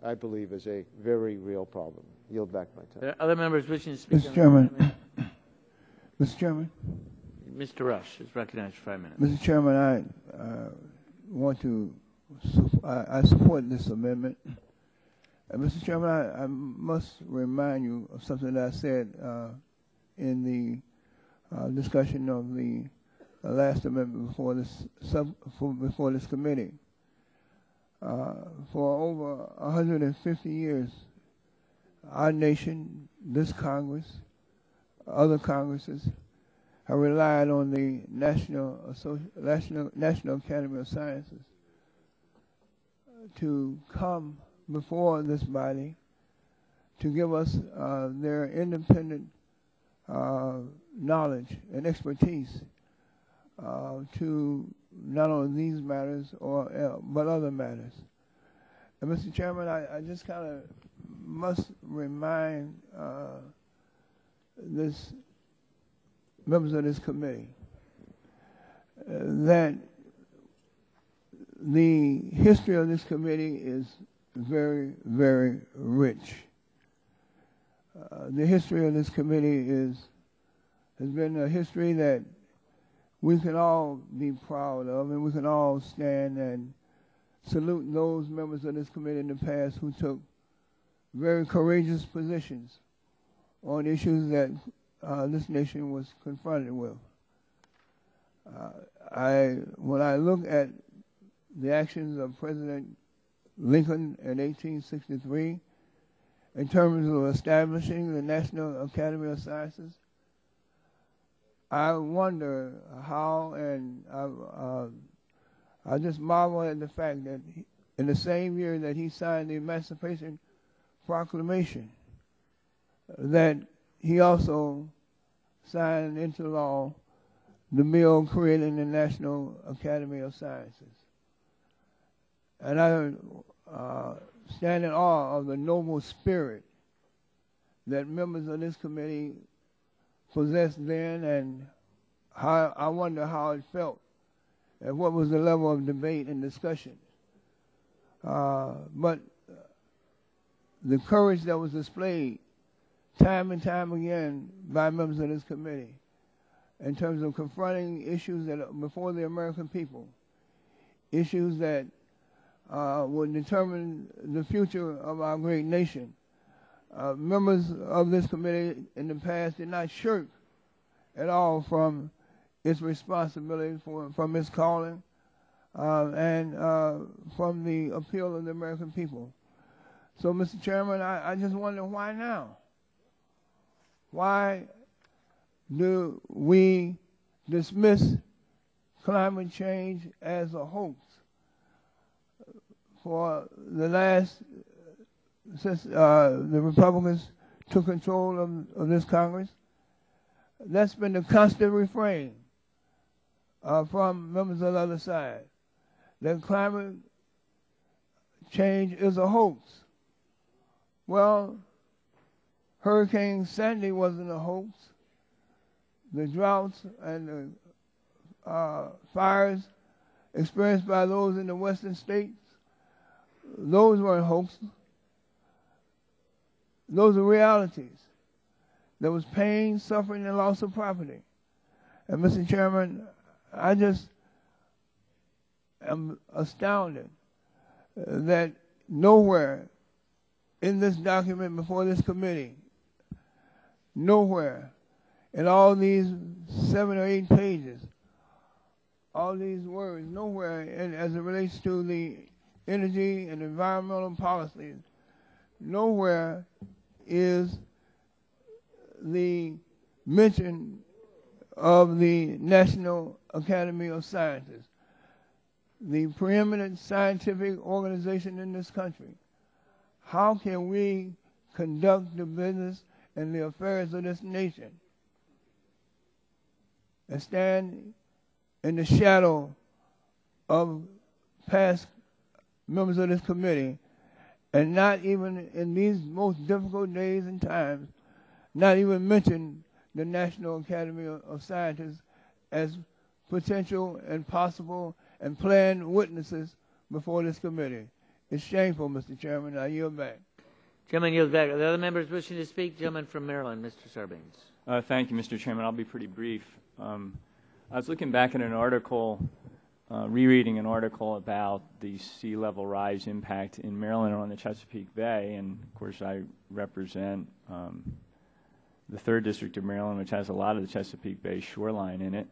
I believe is a very real problem. Yield back my time. There are other members wishing to speak. Mr. Chairman. Mr. Chairman. Mr. Rush is recognized for 5 minutes. Mr. Chairman, I support this amendment. Mr. Chairman, I must remind you of something that I said in the discussion of the last amendment before this committee. For over 150 years, our nation, this Congress, other Congresses, have relied on the National Academy of Sciences to come before this body to give us their independent knowledge and expertise to not only these matters but other matters. And Mr. Chairman, I just kind of must remind members of this committee that the history of this committee is very, very rich. The history of this committee has been a history that we can all be proud of, and we can all stand and salute those members of this committee in the past who took very courageous positions on issues that this nation was confronted with. When I look at the actions of President Lincoln in 1863 in terms of establishing the National Academy of Sciences, I wonder how, and I just marvel at the fact that in the same year that he signed the Emancipation Proclamation, that he also signed into law the bill creating the National Academy of Sciences. And I stand in awe of the noble spirit that members of this committee possessed then, and how I wonder how it felt and what was the level of debate and discussion. But the courage that was displayed time and time again by members of this committee in terms of confronting issues that are before the American people, issues that would determine the future of our great nation. Members of this committee in the past did not shirk at all from its responsibility, from its calling, and from the appeal of the American people. So, Mr. Chairman, I just wonder why now? Why do we dismiss climate change as a hoax? For the last, since the Republicans took control of this Congress, that's been the constant refrain from members of the other side, that climate change is a hoax. Well, Hurricane Sandy wasn't a hoax. The droughts and the fires experienced by those in the western states, those weren't hoaxes. Those are realities. There was pain, suffering, and loss of property. And Mr. Chairman, I just am astounded that nowhere in this document before this committee, nowhere in all these 7 or 8 pages, all these words, nowhere as it relates to the energy and environmental policies, nowhere is the mention of the National Academy of Sciences, the preeminent scientific organization in this country. How can we conduct the business and the affairs of this nation and stand in the shadow of past members of this committee, and not even in these most difficult days and times, not even mention the National Academy of Sciences as potential and possible and planned witnesses before this committee? It's shameful, Mr. Chairman. I yield back. Gentleman yields back. Are there other members wishing to speak? Gentleman from Maryland, Mr. Sarbanes. Thank you, Mr. Chairman. I'll be pretty brief. I was looking back at an article, rereading an article about the sea level rise impact in Maryland on the Chesapeake Bay, and of course I represent the 3rd District of Maryland, which has a lot of the Chesapeake Bay shoreline in it.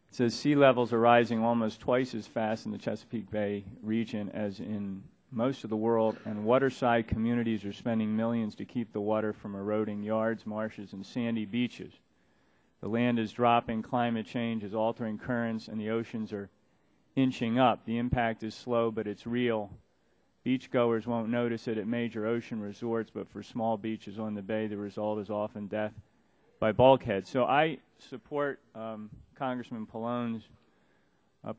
It says sea levels are rising almost twice as fast in the Chesapeake Bay region as in most of the world, and waterside communities are spending millions to keep the water from eroding yards, marshes, and sandy beaches. The land is dropping, climate change is altering currents, and the oceans are inching up. The impact is slow, but it's real. Beachgoers won't notice it at major ocean resorts, but for small beaches on the bay, the result is often death by bulkhead. So I support Congressman Pallone's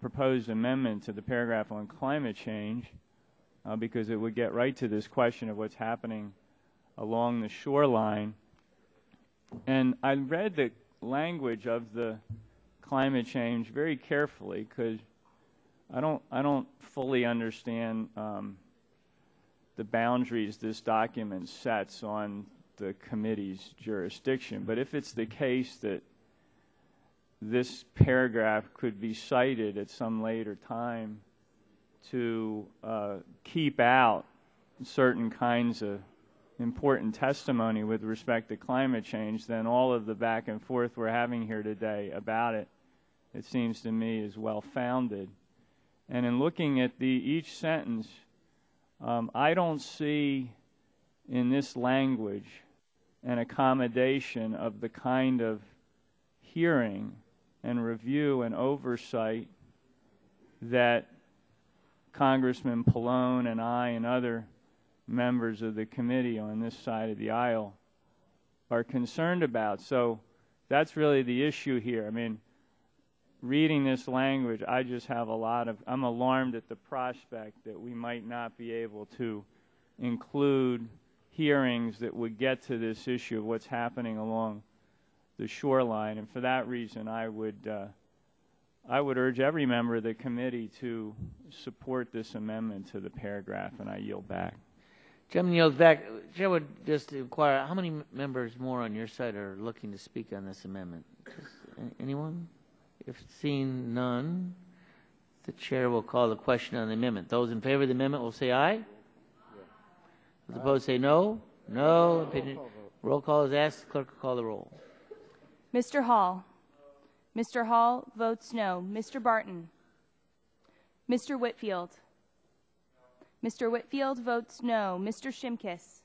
proposed amendment to the paragraph on climate change because it would get right to this question of what's happening along the shoreline. And I read the language of the climate change very carefully because I don't fully understand the boundaries this document sets on the committee's jurisdiction. But if it's the case that this paragraph could be cited at some later time to keep out certain kinds of important testimony with respect to climate change, then all of the back and forth we're having here today about it, it seems to me, is well-founded. And in looking at each sentence, I don't see in this language an accommodation of the kind of hearing and review and oversight that Congressman Pallone and I and other members of the committee on this side of the aisle are concerned about. So that's really the issue here. I mean, reading this language, I just have I'm alarmed at the prospect that we might not be able to include hearings that would get to this issue of what's happening along the shoreline. And for that reason, I would urge every member of the committee to support this amendment to the paragraph, and I yield back. Gentleman yields back. Chair would just inquire, how many members more on your side are looking to speak on this amendment? Anyone? If seeing none, the chair will call the question on the amendment. Those in favor of the amendment will say aye. Those opposed say no. No. Opinion. Roll call is asked. The clerk will call the roll. Mr. Hall. Mr. Hall votes no. Mr. Barton. Mr. Whitfield. Mr. Whitfield votes no. Mr. Shimkus.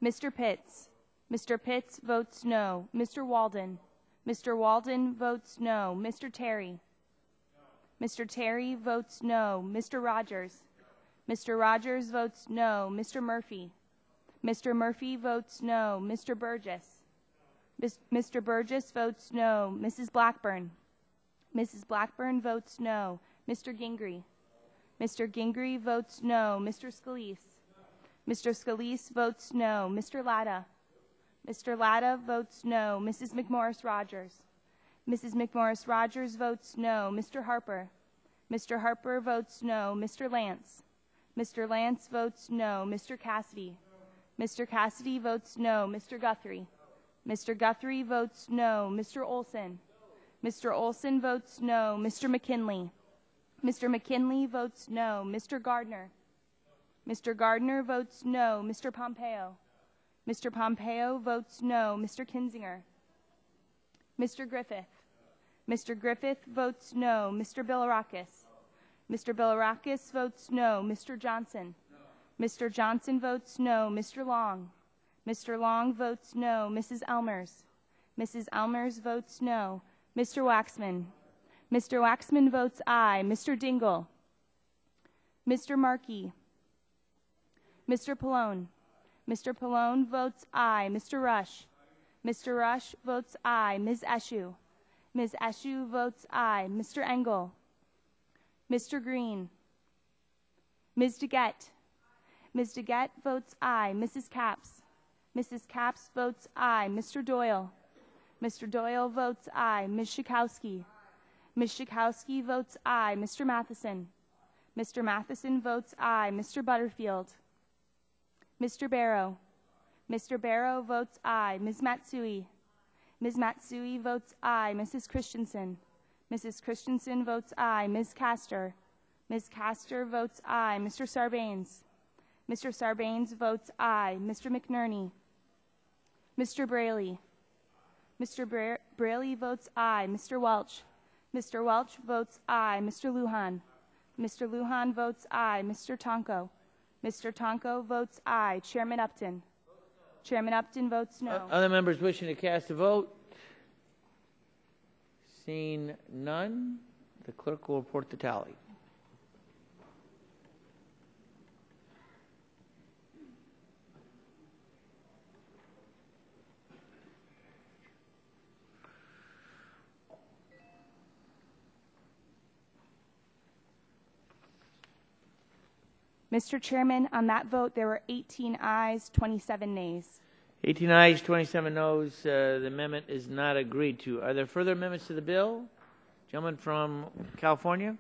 Mr. Pitts. Mr. Pitts votes no. Mr. Walden. Mr. Walden votes no. Mr. Terry. Mr. Terry votes no. Mr. Rogers. Mr. Rogers votes no. Mr. Murphy. Mr. Murphy votes no. Mr. Burgess. Mr. Burgess votes no. Mrs. Blackburn. Mrs. Blackburn votes no. Mr. Gingrey. Mr. Gingrey votes no. Mr. Scalise. Mr. Scalise votes no. Mr. Latta. Mr. Latta votes no. Mrs. McMorris Rogers. Mrs. McMorris Rogers votes no. Mr. Harper. Mr. Harper votes no. Mr. Lance. Mr. Lance votes no. Mr. Cassidy. Mr. Cassidy votes no. Mr. Guthrie. Mr. Guthrie votes no. Mr. Olson. Mr. Olson votes no. Mr. McKinley. Mr. McKinley votes no. Mr. Gardner. Mr. Gardner votes no. Mr. Pompeo. Mr. Pompeo votes no. Mr. Kinzinger. Mr. Griffith. Mr. Griffith votes no. Mr. Bilirakis. Mr. Bilirakis votes no. Mr. Johnson. Mr. Johnson votes no. Mr. Long. Mr. Long votes no. Mrs. Elmers. Mrs. Elmers votes no. Mr. Waxman. Mr. Waxman votes aye. Mr. Dingle. Mr. Markey. Mr. Pallone. Mr. Pallone votes aye. Mr. Rush. Mr. Rush votes aye. Ms. Eshu. Ms. Eshu votes aye. Mr. Engel. Mr. Green. Ms. DeGette. Ms. DeGette votes aye. Mrs. Capps. Mrs. Capps votes aye. Mr. Doyle. Mr. Doyle votes aye. Ms. Schakowsky. Ms. Schakowsky votes aye. Mr. Matheson. Mr. Matheson votes aye. Mr. Butterfield. Mr. Barrow. Mr. Barrow votes aye. Ms. Matsui. Ms. Matsui votes aye. Mrs. Christensen. Mrs. Christensen votes aye. Ms. Castor. Ms. Castor votes aye. Mr. Sarbanes. Mr. Sarbanes votes aye. Mr. McNerney. Mr. Braley. Mr. Braley votes aye. Mr. Welch. Mr. Welch votes aye. Mr. Lujan. Mr. Lujan votes aye. Mr. Tonko. Mr. Tonko votes aye. Chairman Upton. Chairman Upton votes no. Other members wishing to cast a vote? Seeing none, the clerk will report the tally. Mr. Chairman, on that vote, there were 18 ayes, 27 nays. 18 ayes, 27 noes. The amendment is not agreed to. Are there further amendments to the bill? Gentleman from California.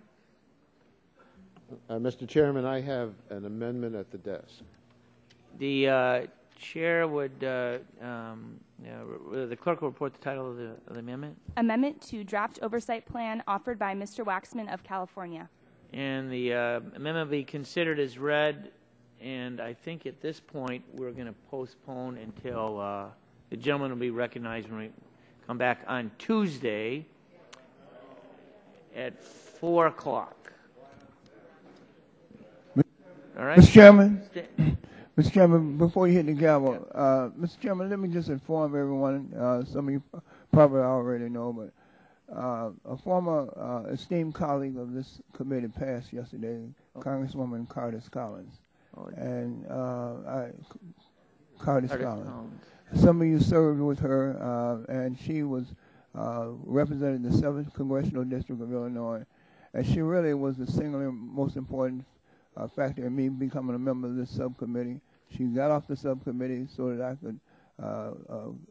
Mr. Chairman, I have an amendment at the desk. The Chair would, the clerk will report the title of the amendment. Amendment to draft oversight plan offered by Mr. Waxman of California. And the amendment will be considered as read, and I think at this point we're going to postpone until the gentleman will be recognized when we come back on Tuesday at 4 o'clock. All right. Mr. Chairman, Mr. Chairman, before you hit the gavel, Mr. Chairman, let me just inform everyone, some of you probably already know, but a former esteemed colleague of this committee passed yesterday, Congresswoman Curtis Collins. Curtis Collins. Some of you served with her, and she was representing the 7th Congressional District of Illinois, and she really was the singular most important factor in me becoming a member of this subcommittee. She got off the subcommittee so that I could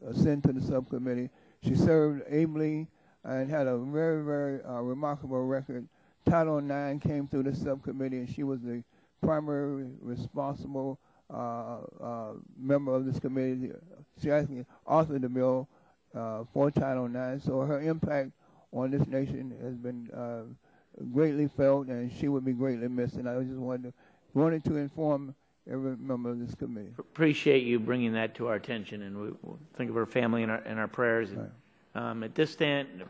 ascend to the subcommittee. She served ably and had a very, very remarkable record. Title IX came through the subcommittee, and she was the primary responsible member of this committee. She actually authored the bill for Title IX, so her impact on this nation has been greatly felt, and she would be greatly missed. And I just wanted to inform every member of this committee. Appreciate you bringing that to our attention, and we'll think of her family in our prayers. And, at this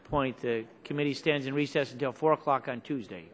point, the committee stands in recess until 4 o'clock on Tuesday.